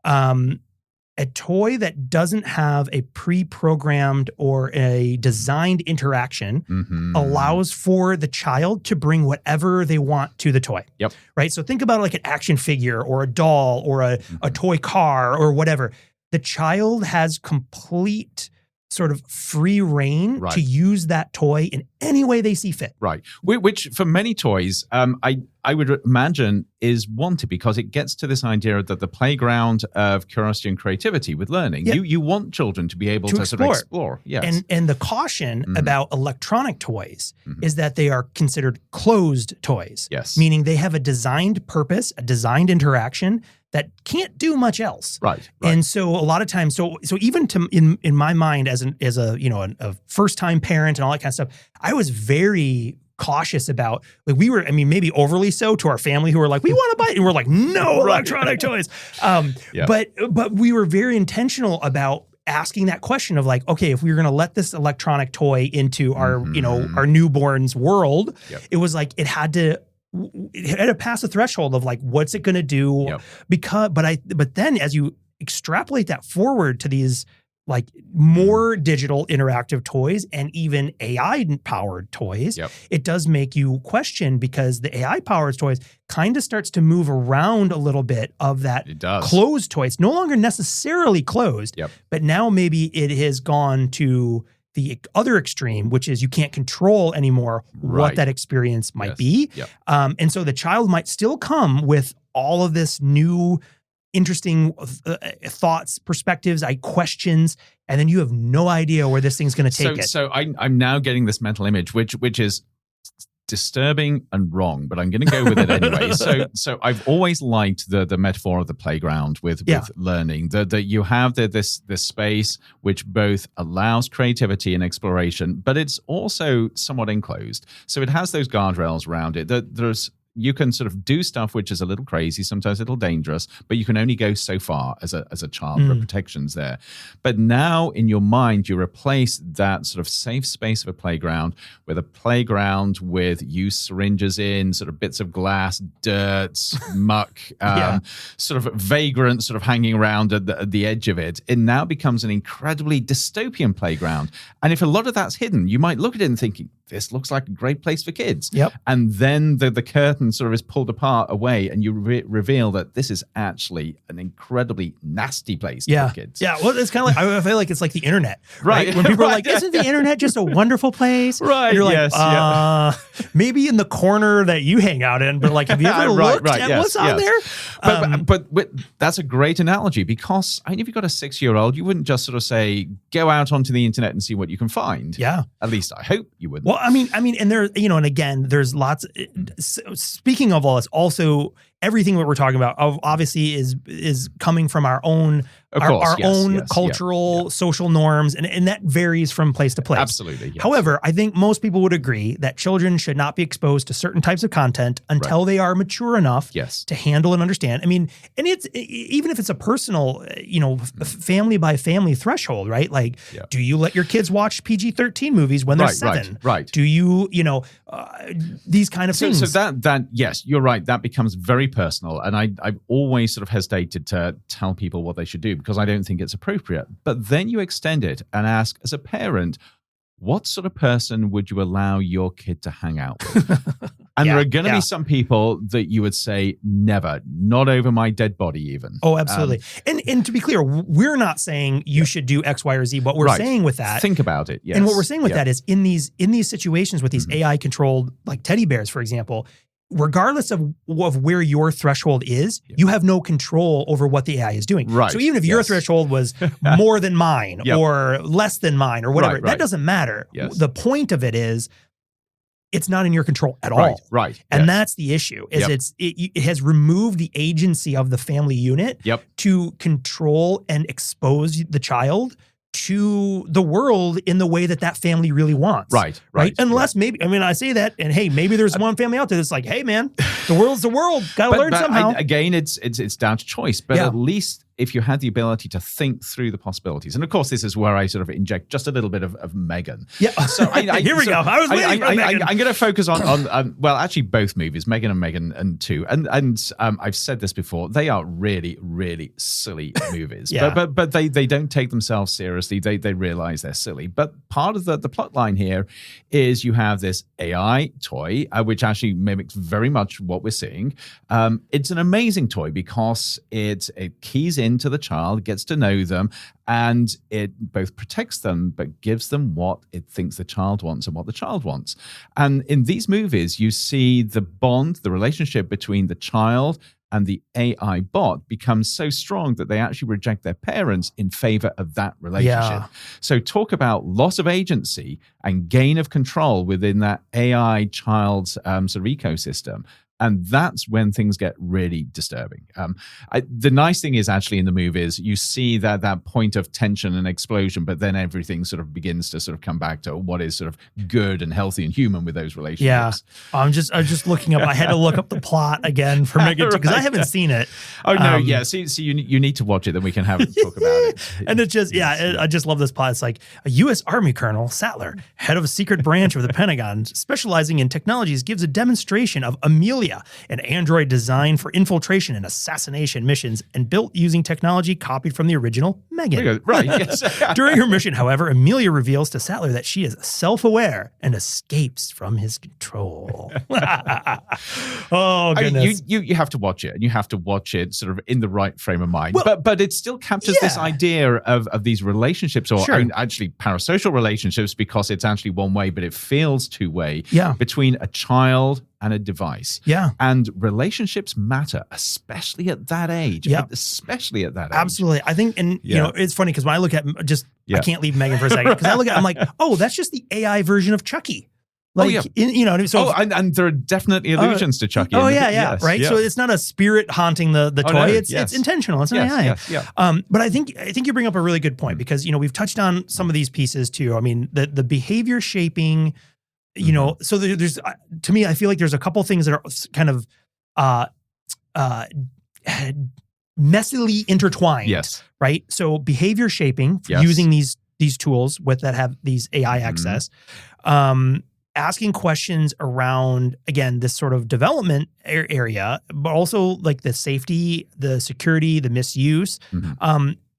a toy that doesn't have a pre-programmed or a designed interaction allows for the child to bring whatever they want to the toy. Right? So think about like an action figure or a doll or a toy car or whatever. The child has complete sort of free reign to use that toy in any way they see fit. Right. Which for many toys, I would imagine is wanted because it gets to this idea that the playground of curiosity and creativity with learning, you want children to be able to sort of explore. Yes. And the caution about electronic toys is that they are considered closed toys. Yes. Meaning they have a designed purpose, a designed interaction that can't do much else. Right. And so a lot of times, so even in my mind as a first-time parent and all that kind of stuff, I was very cautious about, like maybe overly so to our family who were like, we want to buy it. And we're like, no electronic toys. But we were very intentional about asking that question of like, okay, if we were going to let this electronic toy into our, our newborn's world, it was like, it had to pass a threshold of like, what's it going to do? But then as you extrapolate that forward to these like more digital interactive toys and even AI powered toys, it does make you question, because the AI powered toys kind of starts to move around a little bit of that closed toy. It's no longer necessarily closed, but now maybe it has gone to the other extreme, which is you can't control anymore what that experience might be. And so the child might still come with all of this new interesting thoughts, perspectives, questions, and then you have no idea where this thing's going to take it. So I'm now getting this mental image, which is disturbing and wrong, but I'm going to go with it anyway. So I've always liked the metaphor of the playground with learning. That you have this space which both allows creativity and exploration, but it's also somewhat enclosed. So it has those guardrails around it. You can sort of do stuff which is a little crazy, sometimes a little dangerous, but you can only go so far as a child. There are protections there. But now in your mind, you replace that sort of safe space of a playground with a playground with used syringes in, sort of bits of glass, dirt, muck, sort of vagrant sort of hanging around at the edge of it. It now becomes an incredibly dystopian playground. And if a lot of that's hidden, you might look at it and thinking, this looks like a great place for kids. And then the curtain sort of is pulled apart away, and you reveal that this is actually an incredibly nasty place for kids. Well, it's kind of like, I feel like it's like the internet, right? When people are like, isn't the internet just a wonderful place? Right. And you're like, maybe in the corner that you hang out in, but like, have you ever looked at what's on there? But that's a great analogy, because if you've got a 6-year-old, you wouldn't just sort of say, go out onto the internet and see what you can find. At least I hope you wouldn't. Well, I mean, and there, and again, there's lots. Speaking of all this, also everything that we're talking about obviously is coming from our own cultural, social norms, and that varies from place to place. Absolutely. Yes. However, I think most people would agree that children should not be exposed to certain types of content until they are mature enough to handle and understand. I mean, and it's even if it's a personal, family by family threshold, right? Like, do you let your kids watch PG-13 movies when they're 7? Right. Do you, these kind of things? So that yes, you're right. That becomes very personal, and I've always sort of hesitated to tell people what they should do, because I don't think it's appropriate. But then you extend it and ask, as a parent, what sort of person would you allow your kid to hang out with? And Yeah, there are going to yeah. be some people that you would say, never, not over my dead body even. Oh, absolutely. And to be clear, we're not saying you should do X, Y, or Z. What we're Right. saying with that, Think about it. Yes. and what we're saying with Yeah. that is in these situations with these AI controlled like teddy bears, for example, regardless of where your threshold is, you have no control over what the AI is doing. Right. So even if your Yes. threshold was more than mine Yep. or less than mine or whatever, Right, that right. doesn't matter. Yes. The point of it is it's not in your control at Right. all. Right. And yes. that's the issue is Yep. it has removed the agency of the family unit Yep. to control and expose the child to the world in the way that family really wants. Right. Right. Unless maybe, I mean, I say that and hey, maybe there's one family out there that's like, hey man, the world's the world. Gotta learn somehow. Again, it's down to choice, but Yeah. at least if you had the ability to think through the possibilities. And of course, this is where I sort of inject just a little bit of Megan. Yeah. So Here we go. I was waiting for Megan. I'm going to focus on well, actually both movies, Megan and 2. And I've said this before, they are really, really silly movies. Yeah. But they don't take themselves seriously. They realize they're silly. But part of the plot line here is you have this AI toy, which actually mimics very much what we're seeing. It's an amazing toy because it keys into the child, gets to know them, and it both protects them but gives them what it thinks the child wants and what the child wants. And in these movies, you see the bond, the relationship between the child and the AI bot becomes so strong that they actually reject their parents in favor of that relationship. Yeah. So talk about loss of agency and gain of control within that AI child's sort of ecosystem. And that's when things get really disturbing. The nice thing is actually in the movies, you see that point of tension and explosion, but then everything sort of begins to sort of come back to what is sort of good and healthy and human with those relationships. Yeah. I'm just looking up. I had to look up the plot again for Megan because I haven't seen it. Oh, no. Yeah. See, you need to watch it, then we can have talk about it. And it's just, I just love this plot. It's like a U.S. Army Colonel, Sattler, head of a secret branch of the Pentagon, specializing in technologies, gives a demonstration of Amelia, an android designed for infiltration and assassination missions and built using technology copied from the original Megan. Right. Yes. During her mission, however, Amelia reveals to Sattler that she is self-aware and escapes from his control. Oh, goodness. You have to watch it, and you have to watch it sort of in the right frame of mind. Well, but it still captures this idea of these relationships, or actually parasocial relationships, because it's actually one way, but it feels two way between a child and a device. Yeah. And relationships matter, especially at that age. Yeah. Especially at that age. Absolutely. I think, and you know, it's funny because when I look at I can't leave Megan for a second because I look at, I'm like, oh, that's just the AI version of Chucky. Like, and there are definitely allusions to Chucky. Right. Yeah. So it's not a spirit haunting the toy. No, it's intentional. It's an AI. But I think you bring up a really good point because, you know, we've touched on some of these pieces too. I mean, the behavior shaping, you know, so there's, to me, I feel like there's a couple things that are kind of messily intertwined. Yes. Right. So behavior shaping using these tools that have these AI access, asking questions around, again, this sort of development area, but also like the safety, the security, the misuse,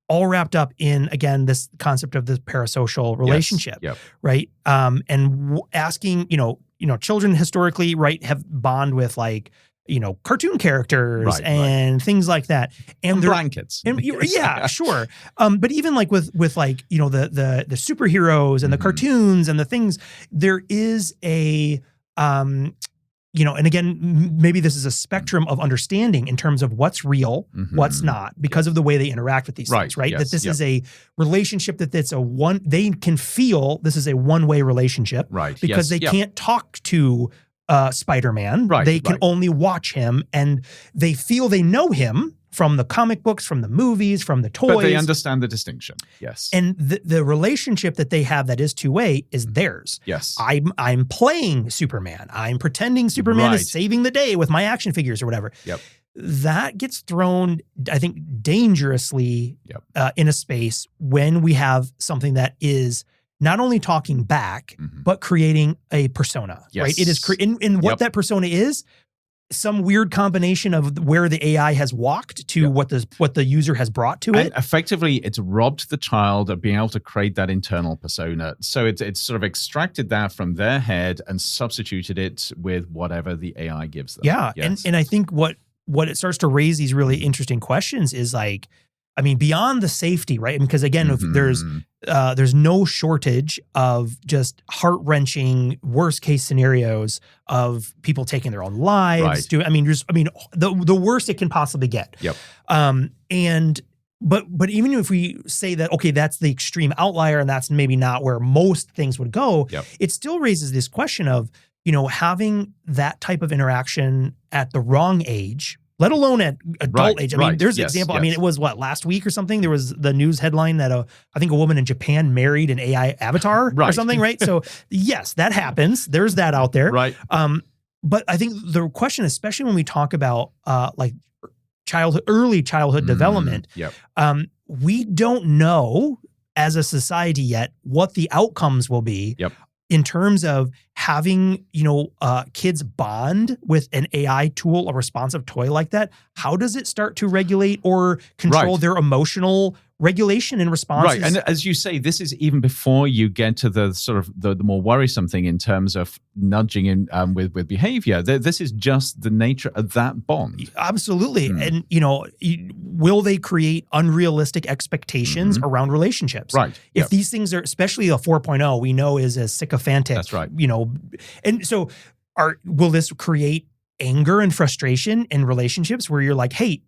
all wrapped up in, again, this concept of the parasocial relationship, right? Asking, you know, children historically, right, have bond with like, you know, cartoon characters and things like that, and blankets. And, sure. But even like with like, you know, the superheroes and the cartoons and the things, there is a you know, and again, maybe this is a spectrum of understanding in terms of what's real, what's not, because of the way they interact with these things, right? That this is a relationship they can feel this is a one-way relationship, right? Because they can't talk to Spider-Man. They can only watch him, and they feel they know him from the comic books, from the movies, from the toys. But they understand the distinction. Yes. And the relationship that they have that is two-way is theirs. Yes. I'm playing Superman. I'm pretending Superman is saving the day with my action figures or whatever. Yep. That gets thrown, I think, dangerously in a space when we have something that is not only talking back, but creating a persona, right? It is, and what that persona is some weird combination of where the AI has walked to what the user has brought to it. And effectively, it's robbed the child of being able to create that internal persona. So it's sort of extracted that from their head and substituted it with whatever the AI gives them. Yeah. Yes. And I think what it starts to raise these really interesting questions is like, I mean, beyond the safety, right? Because again, if there's no shortage of just heart-wrenching, worst-case scenarios of people taking their own lives. Right. The worst it can possibly get. Yep. But even if we say that, okay, that's the extreme outlier and that's maybe not where most things would go, it still raises this question of, having that type of interaction at the wrong age, let alone at adult age. I mean, there's an example. I mean, it was last week or something? There was the news headline that I think a woman in Japan married an AI avatar or something, right? So yes, that happens. There's that out there. Right. But I think the question, especially when we talk about like early childhood development, we don't know as a society yet what the outcomes will be. In terms of having, kids bond with an AI tool, a responsive toy like that, how does it start to regulate or control their emotional regulation and responses? Right, and as you say, this is even before you get to the sort of the more worrisome thing in terms of nudging in with behavior. This is just the nature of that bond. Absolutely. And, will they create unrealistic expectations around relationships? Right. If these things are, especially a 4.0, we know is a sycophantic. That's right. And so will this create anger and frustration in relationships where you're like, hey,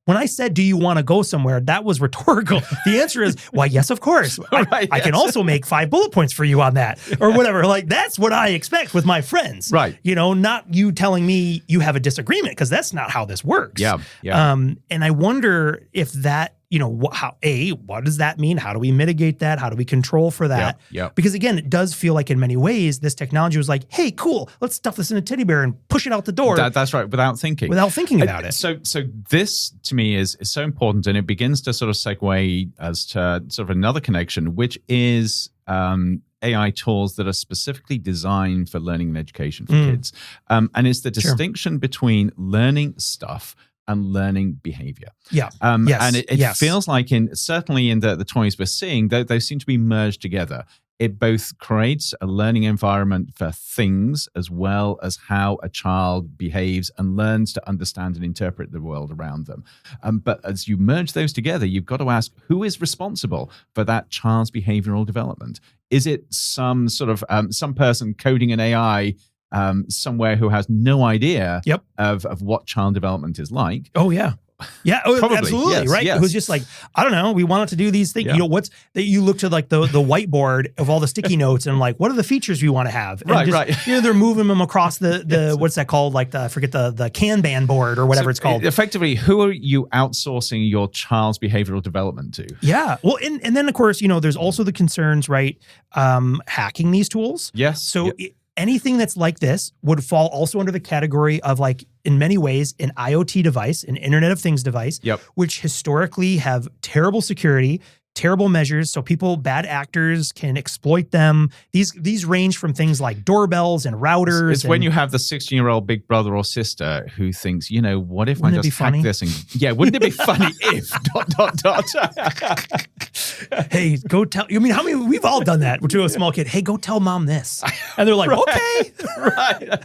when I said, do you want to go somewhere? That was rhetorical. The answer is, why, yes, of course. I can also make 5 bullet points for you on that or whatever. Like, that's what I expect with my friends. Right. Not you telling me you have a disagreement, because that's not how this works. Yeah. And I wonder if that, what does that mean? How do we mitigate that? How do we control for that? Because again, it does feel like in many ways, this technology was like, hey, cool, let's stuff this in a teddy bear and push it out the door. That's right, without thinking. Without thinking about it. So this, to me, is so important, and it begins to sort of segue as to sort of another connection, which is AI tools that are specifically designed for learning and education for kids. And it's the distinction between learning stuff and learning behavior. And it feels like certainly in the toys we're seeing, those seem to be merged together. It both creates a learning environment for things as well as how a child behaves and learns to understand and interpret the world around them. But as you merge those together, you've got to ask, who is responsible for that child's behavioral development? Is it some sort of some person coding an AI somewhere who has no idea of what child development is like? Oh, yeah. Yeah, Probably, absolutely, right? yes. Who's just like, I don't know, we want it to do these things. Yeah. You look to like the whiteboard of all the sticky notes and like, what are the features we want to have? And Right. They're moving them across the what's that called? Like I forget the Kanban board or whatever it's called. Effectively, who are you outsourcing your child's behavioral development to? Yeah. Well, and then of course, there's also the concerns, right? Hacking these tools. Yes. So anything that's like this would fall also under the category of, like, in many ways, an IoT device, an Internet of Things device, which historically have terrible security, terrible measures, so bad actors can exploit them. These range from things like doorbells and routers. It's when you have the 16-year-old big brother or sister who thinks, what if I just hack this? And wouldn't it be funny if ... Hey, go tell. How many? We've all done that to a small kid. Hey, go tell mom this, and they're like, okay, right.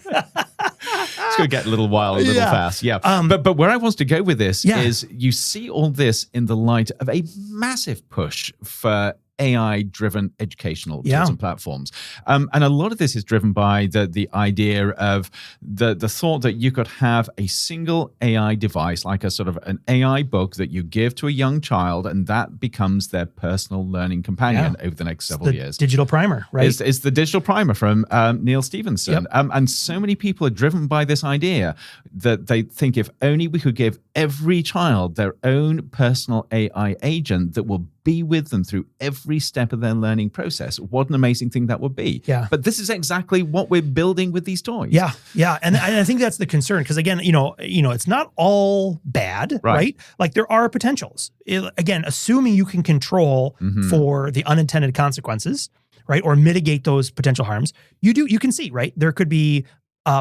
It's going to get a little wild, a little fast. Yeah. But where I want to go with this is you see all this in the light of a massive push for AI-driven educational tools and platforms. And a lot of this is driven by the idea of the thought that you could have a single AI device, like a sort of an AI book that you give to a young child, and that becomes their personal learning companion over the next several years. Digital primer, right? It's the digital primer from Neil Stephenson. And so many people are driven by this idea that they think if only we could give every child their own personal AI agent that will be with them through every step of their learning process. What an amazing thing that would be. Yeah. But this is exactly what we're building with these toys. Yeah. Yeah. And I think that's the concern, because again, it's not all bad, right? Like, there are potentials. Again, assuming you can control for the unintended consequences, right? Or mitigate those potential harms, you can see, right? There could be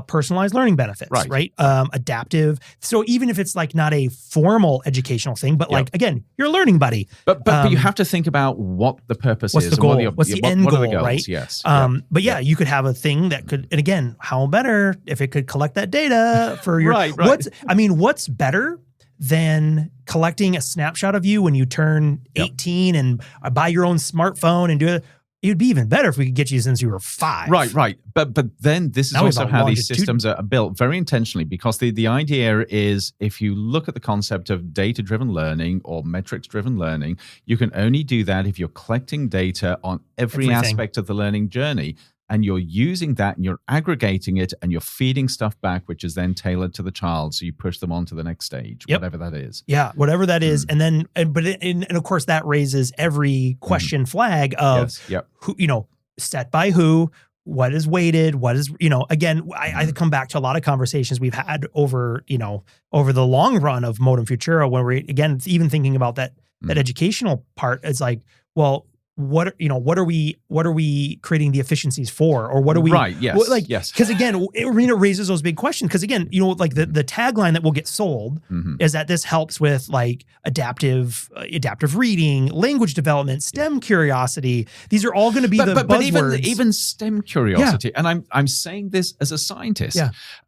personalized learning benefits, right? Adaptive. So even if it's like not a formal educational thing, but like, again, your learning buddy. But you have to think about what the purpose what's is. the goal? And What's the end what goal, are the goals? right? Yes. But you could have a thing that could, and again, how better if it could collect that data for your, what's better than collecting a snapshot of you when you turn 18 and buy your own smartphone and do it. It would be even better if we could get you since you were 5. Right. But then this is Now also about how these longitude. systems are built very intentionally, because the idea is, if you look at the concept of data-driven learning or metrics-driven learning, you can only do that if you're collecting data on every aspect of the learning journey. And you're using that and you're aggregating it and you're feeding stuff back, which is then tailored to the child. So you push them on to the next stage, whatever that is. Yeah, whatever that is. And then, and of course, that raises every question flag of who, set by who, what is weighted, what is, again, I come back to a lot of conversations we've had over the long run of Modem Futura, when we're, again, even thinking about that educational part. It's like, well, what are we creating the efficiencies for, or what are we because again, it raises those big questions, because again, like the tagline that will get sold is that this helps with like adaptive reading, language development, STEM curiosity. These are all going to be the buzzwords. But even STEM curiosity, and I'm saying this as a scientist,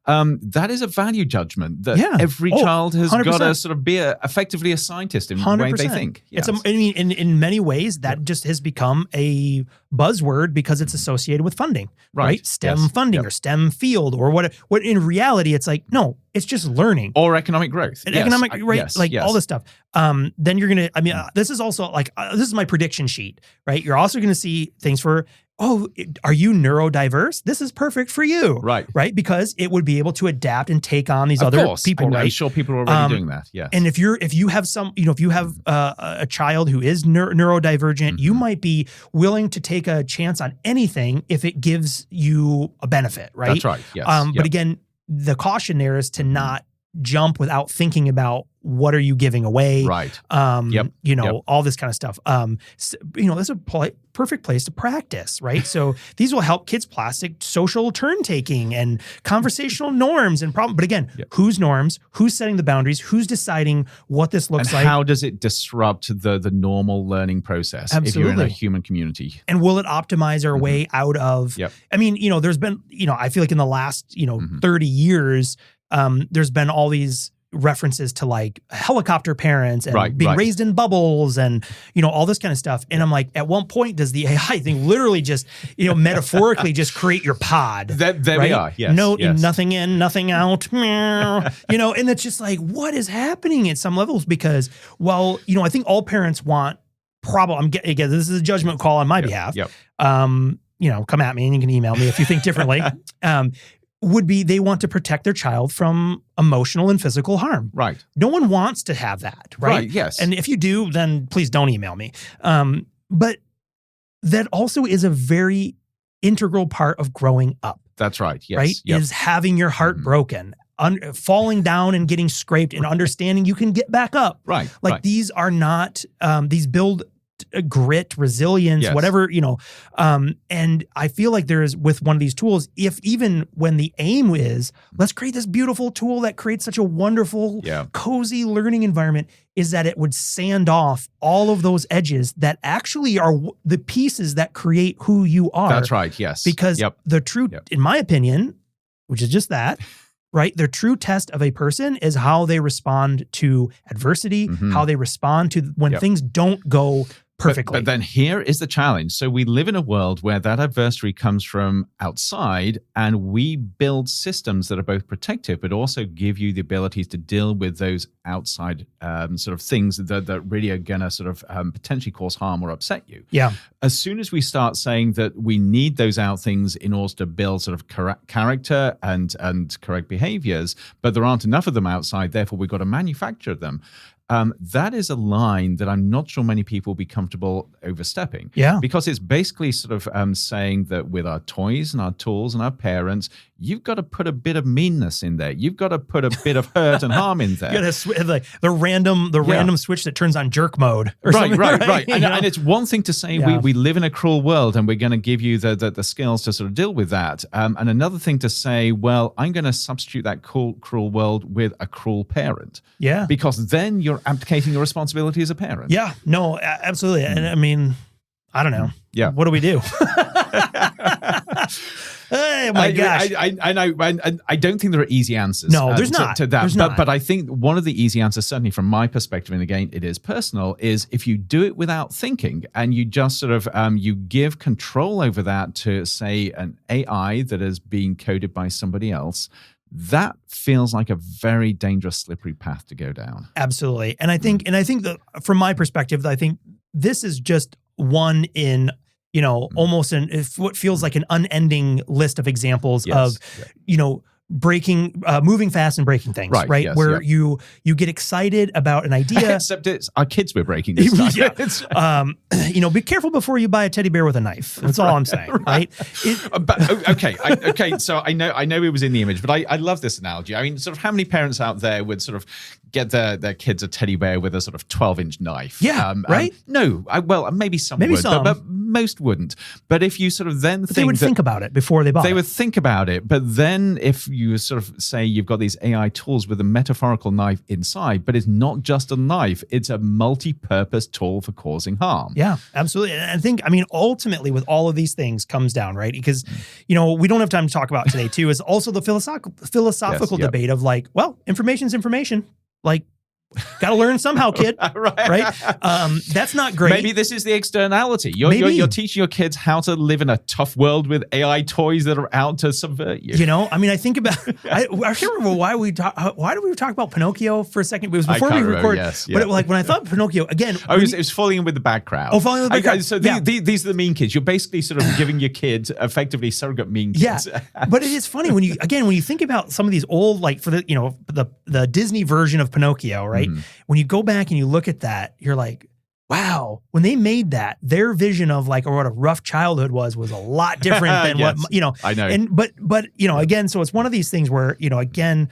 that is a value judgment that every child has 100%. Got to sort of be effectively a scientist in the way they think. Yes. In many ways that just has become a buzzword because it's associated with funding, right? STEM funding or STEM field or what in reality, it's like, no, it's just learning. Or economic growth. And economic, all this stuff. Then you're going to, this is also like, this is my prediction sheet, right? You're also going to see things for, are you neurodiverse? This is perfect for you. Right. Because it would be able to adapt and take on these other people. I'm sure people are already doing that. Yeah. And if you have some, if you have a child who is neurodivergent, you might be willing to take a chance on anything if it gives you a benefit, right? That's right. Yes. But again, the caution there is to not jump without thinking about what are you giving away, right? All this kind of stuff. That's a perfect place to practice, right? So these will help kids plastic social turn taking and conversational norms and problem. But again, whose norms? Who's setting the boundaries? Who's deciding what this looks like? How does it disrupt the normal learning process? Absolutely. If you're in a human community, and will it optimize our way out of? I mean, there's been, I feel like in the last 30 years. There's been all these references to like helicopter parents and being raised in bubbles and, all this kind of stuff. And I'm like, at one point, does the AI thing literally just, metaphorically just create your pod? There we are. Yes. Nothing in, nothing out. And it's just like, what is happening at some levels? Because, I think all parents want again, this is a judgment call on my behalf. Come at me and you can email me if you think differently. Would be they want to protect their child from emotional and physical harm. Right. No one wants to have that, right? Yes. And if you do, then please don't email me. But that also is a very integral part of growing up. That's right. Yes. Right? Is having your heart broken, falling down and getting scraped and understanding you can get back up. Right. These are not, these build grit, resilience, whatever, and I feel like there's with one of these tools, if even when the aim is, let's create this beautiful tool that creates such a wonderful, cozy learning environment, is that it would sand off all of those edges that actually are the pieces that create who you are. That's right. Yes. Because the true, in my opinion, which is just that, right? The true test of a person is how they respond to adversity, how they respond to when things don't go perfectly. But then here is the challenge. So we live in a world where that adversary comes from outside, and we build systems that are both protective, but also give you the abilities to deal with those outside sort of things that really are going to sort of potentially cause harm or upset you. Yeah. As soon as we start saying that we need those out things in order to build sort of character and correct behaviors, but there aren't enough of them outside, therefore we've got to manufacture them. That is a line that I'm not sure many people will be comfortable overstepping. Yeah. Because it's basically sort of saying that with our toys and our tools and our parents, you've got to put a bit of meanness in there. You've got to put a bit of hurt and harm in there. You got to like the random switch that turns on jerk mode. Or something, right. And it's one thing to say we live in a cruel world and we're going to give you the skills to sort of deal with that. And another thing to say, well, I'm going to substitute that cruel world with a cruel parent. Yeah. Because then you're abdicating your responsibility as a parent. Yeah. No, absolutely. And I mean, I don't know. Yeah. What do we do? Oh my gosh. I know. I don't think there are easy answers. No, there's not. To that. There's not. But I think one of the easy answers, certainly from my perspective, and again, it is personal, is if you do it without thinking and you just sort of, you give control over that to, say, an AI that is being coded by somebody else, that feels like a very dangerous, slippery path to go down. Absolutely. And I think that from my perspective, I think this is just one in, almost what feels like an unending list of examples of, moving fast and breaking things, right? Yes, where you get excited about an idea. Except it's our kids we're breaking this time. Be careful before you buy a teddy bear with a knife. That's all I'm saying, right? Okay. So I know it was in the image, but I love this analogy. I mean, sort of how many parents out there would sort of get their kids a teddy bear with a sort of 12-inch knife? Yeah, right? No, maybe some would, but most wouldn't. But if you sort of then they would think about it before they bought it. They would think about it. But then if you sort of say you've got these AI tools with a metaphorical knife inside, but it's not just a knife, it's a multi-purpose tool for causing harm. Yeah, absolutely. And I think, ultimately with all of these things comes down, right? Because, we don't have time to talk about today too, is also the philosophical debate of like, well, information's information. Like, got to learn somehow, kid. right? That's not great. Maybe this is the externality. You're teaching your kids how to live in a tough world with AI toys that are out to subvert you. I think about. I can't remember why did we talk about Pinocchio for a second? It was before we recorded. Yes, but when I thought Pinocchio again, it was falling in with the bad crowd. Oh, falling in with the crowd. So these are the mean kids. You're basically sort of giving your kids effectively surrogate mean kids. Yeah, but it is funny when you think about some of these old, like for the Disney version of Pinocchio, right? Mm-hmm. When you go back and you look at that, you're like, wow, when they made that, their vision of like, or what a rough childhood was a lot different than yes, what, I know. And, but, again, so it's one of these things where, again,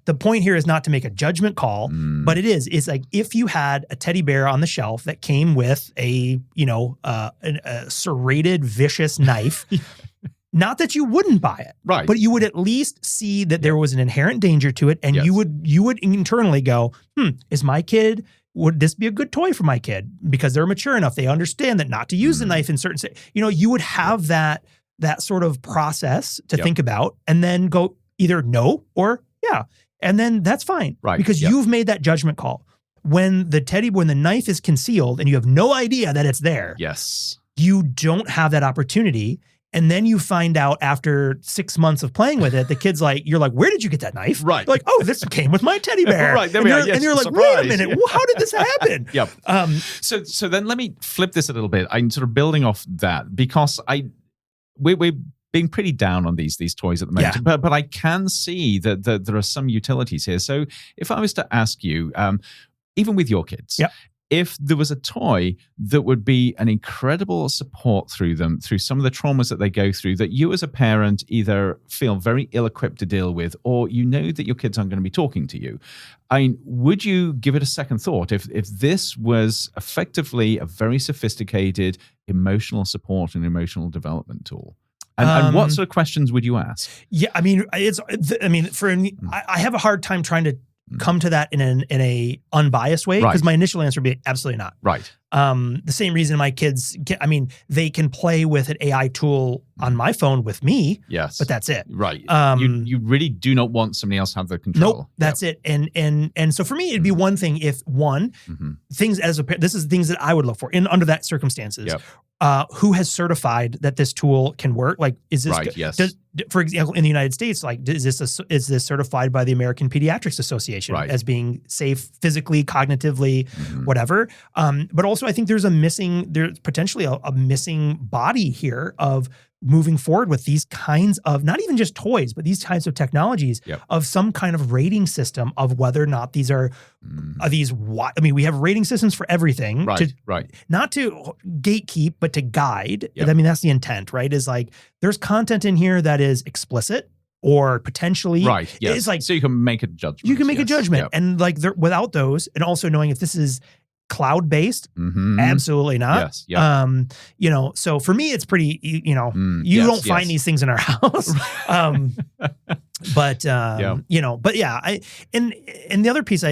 the point here is not to make a judgment call, but it's like, if you had a teddy bear on the shelf that came with a serrated, vicious knife, not that you wouldn't buy it, right? But you would at least see that there was an inherent danger to it, and you would internally go, is my kid? Would this be a good toy for my kid? Because they're mature enough, they understand that not to use the knife in certain. You would have that sort of process to think about, and then go either no or yeah, and then that's fine, right? Because you've made that judgment call. When the knife is concealed and you have no idea that it's there, yes, you don't have that opportunity. And then you find out after 6 months of playing with it, the kid's like, you're like, where did you get that knife? Right. Like, oh, this came with my teddy bear. Right. There and we are. Yes, and you're like, surprise. wait a minute, how did this happen? Yep. So then let me flip this a little bit. I'm sort of building off that because we're being pretty down on these toys at the moment, but I can see that there are some utilities here. So if I was to ask you, even with your kids, if there was a toy that would be an incredible support through some of the traumas that they go through, that you as a parent either feel very ill-equipped to deal with, or that your kids aren't going to be talking to you, would you give it a second thought if this was effectively a very sophisticated emotional support and emotional development tool? And what sort of questions would you ask? Yeah, I have a hard time trying to come to that in a unbiased way, because my initial answer would be absolutely not. Right. The same reason my kids they can play with an AI tool on my phone with me. Yes. But that's it. Right. You really do not want somebody else to have the control. Nope. That's it. And so for me, it'd be one thing if things as a parent, this is things that I would look for under that circumstances. Yep. Who has certified that this tool can work? Like, is this right? Yes. For example, in the United States, like, is this certified by the American Pediatrics Association as being safe physically, cognitively, whatever? But also, I think there's potentially a missing body here of moving forward with these kinds of, not even just toys, but these kinds of technologies of some kind of rating system of whether or not these are we have rating systems for everything, not to gatekeep, but to guide. That's the intent, right? Is like, there's content in here that is explicit, or potentially. Right. Yes. It's like, so you can make a judgment. you can make a Yes. judgment. Yep. And like without those, and also knowing if this is cloud-based, Mhm. absolutely not. Yes. Yeah. You know, so for me, it's pretty, you know, you yes, don't find yes. these things in our house. But, you know, but yeah, and the other piece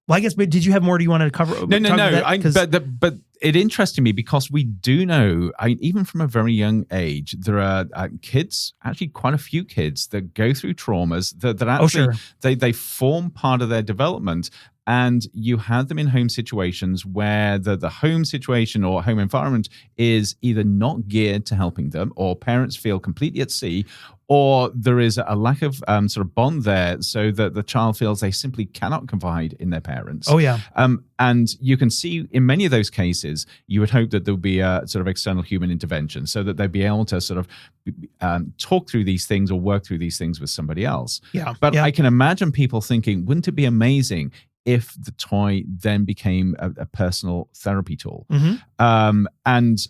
well, I guess, but did you have more? Do you want to cover? No. That? But it interested me because we do know, even from a very young age, there are kids, actually quite a few kids that go through traumas that actually they form part of their development. And you have them in home situations where the home situation or home environment is either not geared to helping them, or parents feel completely at sea, or there is a lack of sort of bond there, so that the child feels they simply cannot confide in their parents. Oh, yeah. And you can see in many of those cases, you would hope that there would be a sort of external human intervention so that they'd be able to sort of talk through these things or work through these things with somebody else. Yeah. But I can imagine people thinking, wouldn't it be amazing if the toy then became a personal therapy tool? Mm-hmm. And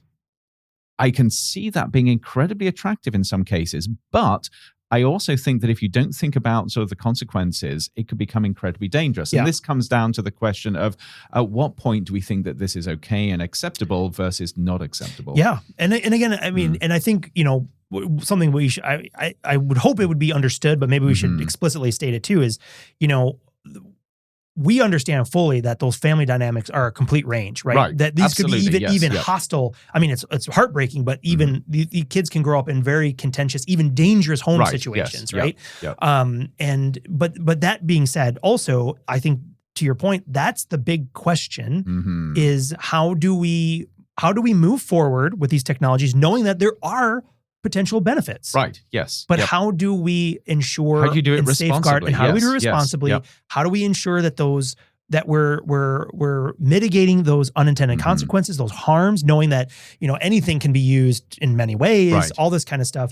I can see that being incredibly attractive in some cases, but I also think that if you don't think about sort of the consequences, it could become incredibly dangerous. And this comes down to the question of at what point do we think that this is okay and acceptable versus not acceptable? Yeah. And again, I mean, and I think, you know, something we should, I would hope it would be understood, but maybe we should explicitly state it too, is, you know, we understand fully that those family dynamics are a complete range, right? That these Absolutely. could be even hostile. I mean, it's heartbreaking, but even the kids can grow up in very contentious, even dangerous home situations, right? Yep. But that being said, also, I think to your point, that's the big question: is how do we move forward with these technologies, knowing that there are potential benefits. Right. Yes. But how do we ensure how do you do it and responsibly? safeguard, and how do we do it Yes, responsibly? yep. How do we ensure that we're mitigating those unintended consequences, those harms, knowing that, you know, anything can be used in many ways, all this kind of stuff.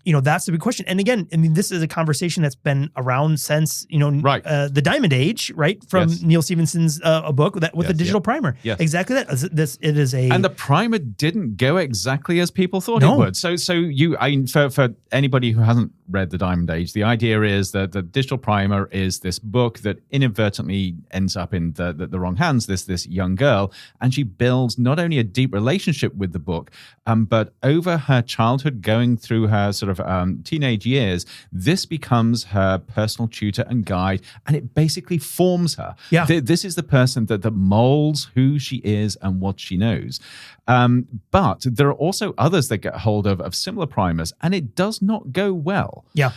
You know, that's the big question. And again, I mean, this is a conversation that's been around since, you know, the Diamond Age, right? From Neil Stephenson's a book with the digital primer. Yes. Exactly that. It is a... And the primer didn't go exactly as people thought it would. So for anybody who hasn't read the Diamond Age, the idea is that the digital primer is this book that inadvertently ends up in the wrong hands, this young girl, and she builds not only a deep relationship with the book, but over her childhood, going through her sort of teenage years, this becomes her personal tutor and guide, and it basically forms her. Yeah. This is the person that molds who she is and what she knows. But there are also others that get hold of similar primers, and it does not go well. Yeah.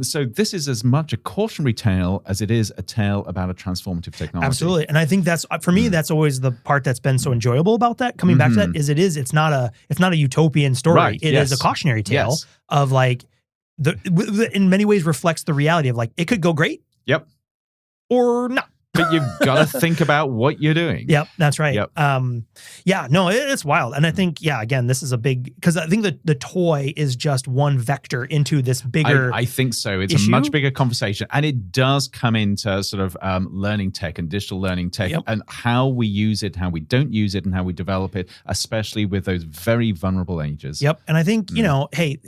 So this is as much a cautionary tale as it is a tale about a transformative technology. Absolutely. And I think that's, for me, that's always the part that's been so enjoyable about that. Coming back to that it's not a utopian story. Right. It is a cautionary tale of like, in many ways reflects the reality of like, it could go great. Yep. Or not. But you've got to think about what you're doing. Yep, that's right. Yep. It's wild. And I think, again, this is a big, because I think that the toy is just one vector into this bigger I think so. It's issue. A much bigger conversation. And it does come into sort of learning tech and digital learning tech and how we use it, how we don't use it, and how we develop it, especially with those very vulnerable ages. Yep. And I think, you know, hey,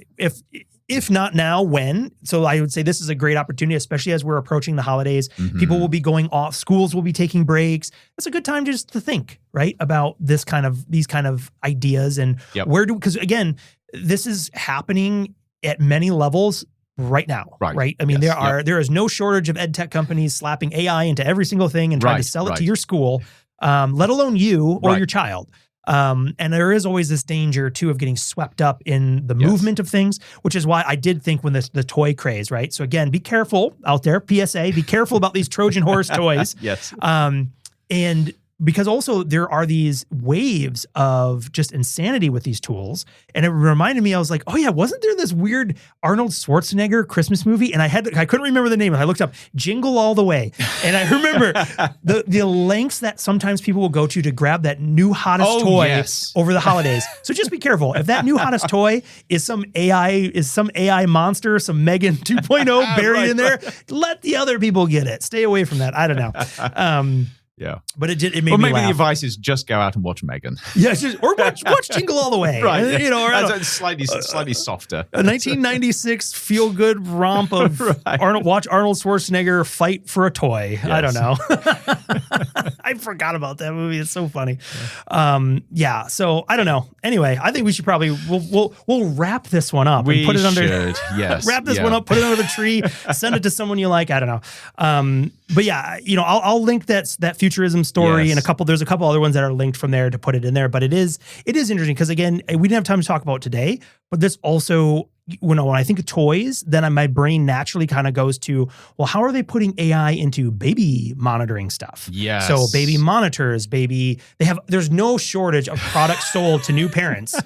if not now, when? So I would say this is a great opportunity, especially as we're approaching the holidays. People will be going off, schools will be taking breaks. It's a good time just to think, right, about these kind of ideas and because again, this is happening at many levels right now, right? I mean, there is no shortage of ed tech companies slapping AI into every single thing and trying to sell it to your school, let alone you or your child. And there is always this danger too of getting swept up in the movement of things, which is why I did think when the toy craze, right? So again, be careful out there, PSA, be careful about these Trojan horse toys. And because also there are these waves of just insanity with these tools. And it reminded me, I was like, oh yeah, wasn't there this weird Arnold Schwarzenegger Christmas movie? And I couldn't remember the name. And I looked up Jingle All the Way. And I remember the lengths that sometimes people will go to grab that new hottest toy over the holidays. So just be careful. If that new hottest toy is some AI monster, some Megan 2.0 buried in there, let the other people get it. Stay away from that. I don't know. Yeah. But it made Or me maybe laugh. the advice is just go out and watch Megan. Yeah, or watch Jingle All the Way. Right. You know, or I don't know. That's slightly softer. A 1996 feel-good romp of watch Arnold Schwarzenegger fight for a toy. I don't know. I forgot about that movie. It's so funny. So I don't know. Anyway, I think we should probably we'll wrap this one up and put it under. Yes. Wrap this one up, put it under the tree, send it to someone you like. I don't know. But yeah, you know, I'll link that futurism story and there's a couple other ones that are linked from there to put it in there. But it is interesting because again, we didn't have time to talk about it today, but this also, when I think of toys, then my brain naturally kind of goes to, well, how are they putting AI into baby monitoring stuff? Yes. So baby monitors, there's no shortage of products sold to new parents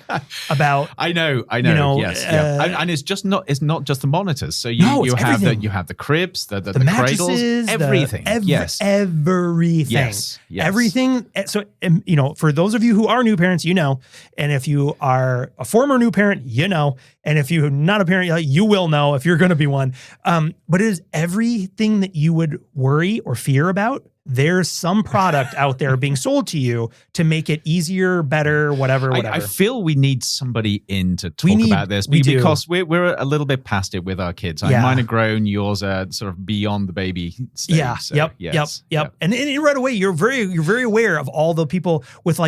about. I know. You know, yes. And it's not just the monitors. So you have the cribs, the mattresses, cradles, everything. Everything. Yes. Everything. So, you know, for those of you who are new parents, you know, and if you are a former new parent, you know, and if you're not a parent, you will know if you're going to be one. But it is everything that you would worry or fear about. There's some product out there being sold to you to make it easier, better, whatever. I feel we need somebody in to talk about this because we're a little bit past it with our kids. Mine are grown, yours are sort of beyond the baby stage. Yeah. So, Yep. And right away, you're very aware of all the people with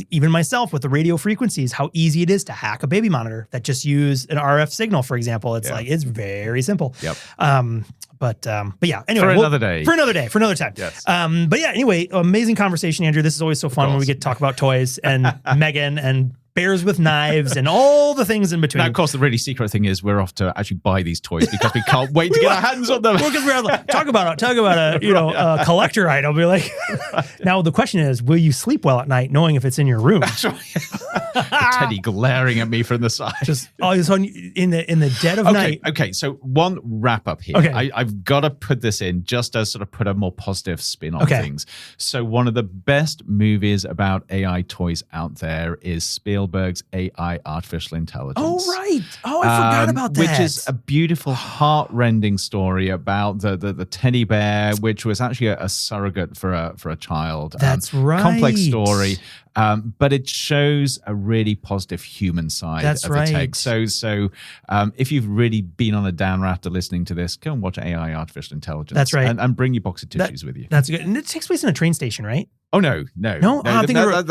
even myself with the radio frequencies, how easy it is to hack a baby monitor that just use an RF signal, for example. It's it's very simple. Yep. But yeah, anyway. For another time. Yes. But yeah, anyway, amazing conversation, Andrew. This is always so fun when we get to talk about toys and Megan and bears with knives and all the things in between. Now, of course, the really secret thing is we're off to actually buy these toys because we can't wait to get our hands on them. Well, because we're like, talk about a collector item. Be like, now the question is, will you sleep well at night knowing if it's in your room? That's right. Teddy glaring at me from the side. Just always in the dead of night. Okay, so one wrap up here. Okay. I've got to put this in just to sort of put a more positive spin on things. So one of the best movies about AI toys out there is Spielberg's AI artificial intelligence. Oh, right. Oh, I forgot about that. Which is a beautiful, heart-rending story about the teddy bear, which was actually a surrogate for a child. That's right. Complex story. But it shows a really positive human side of the tech. So if you've really been on a down after listening to this, go and watch AI artificial intelligence. That's right. And bring your box of tissues with you. That's good. And it takes place in a train station, right? Oh, no. I'm thinking of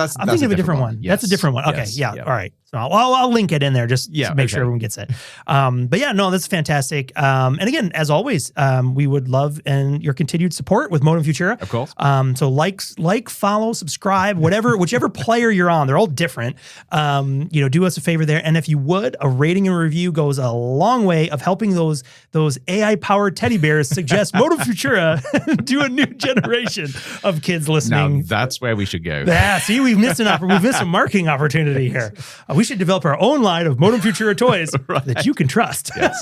a different one. Yes. That's a different one. Okay, Yes. yeah. All right. So I'll link it in there just to make sure everyone gets it. But yeah, no, that's fantastic. And again, as always, we would love your continued support with Modem Futura. Of course. So like, follow, subscribe, whichever player you're on. They're all different. Do us a favor there. And if you would, a rating and review goes a long way of helping those AI-powered teddy bears suggest Modem Futura to a new generation of kids listening. Now, that's where we should go. Yeah, see, we've missed a marketing opportunity here. We should develop our own line of Modem Futura toys that you can trust. Yes.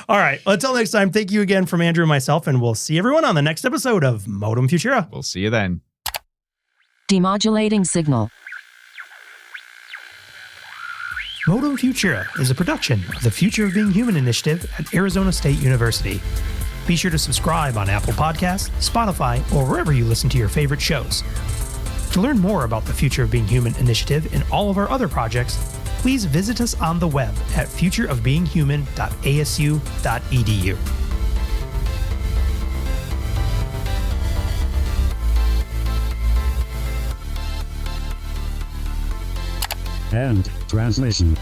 All right. Well, until next time, thank you again from Andrew and myself, and we'll see everyone on the next episode of Modem Futura. We'll see you then. Demodulating signal. Modem Futura is a production of the Future of Being Human initiative at Arizona State University. Be sure to subscribe on Apple Podcasts, Spotify, or wherever you listen to your favorite shows. To learn more about the Future of Being Human initiative and all of our other projects, please visit us on the web at futureofbeinghuman.asu.edu. End transmission.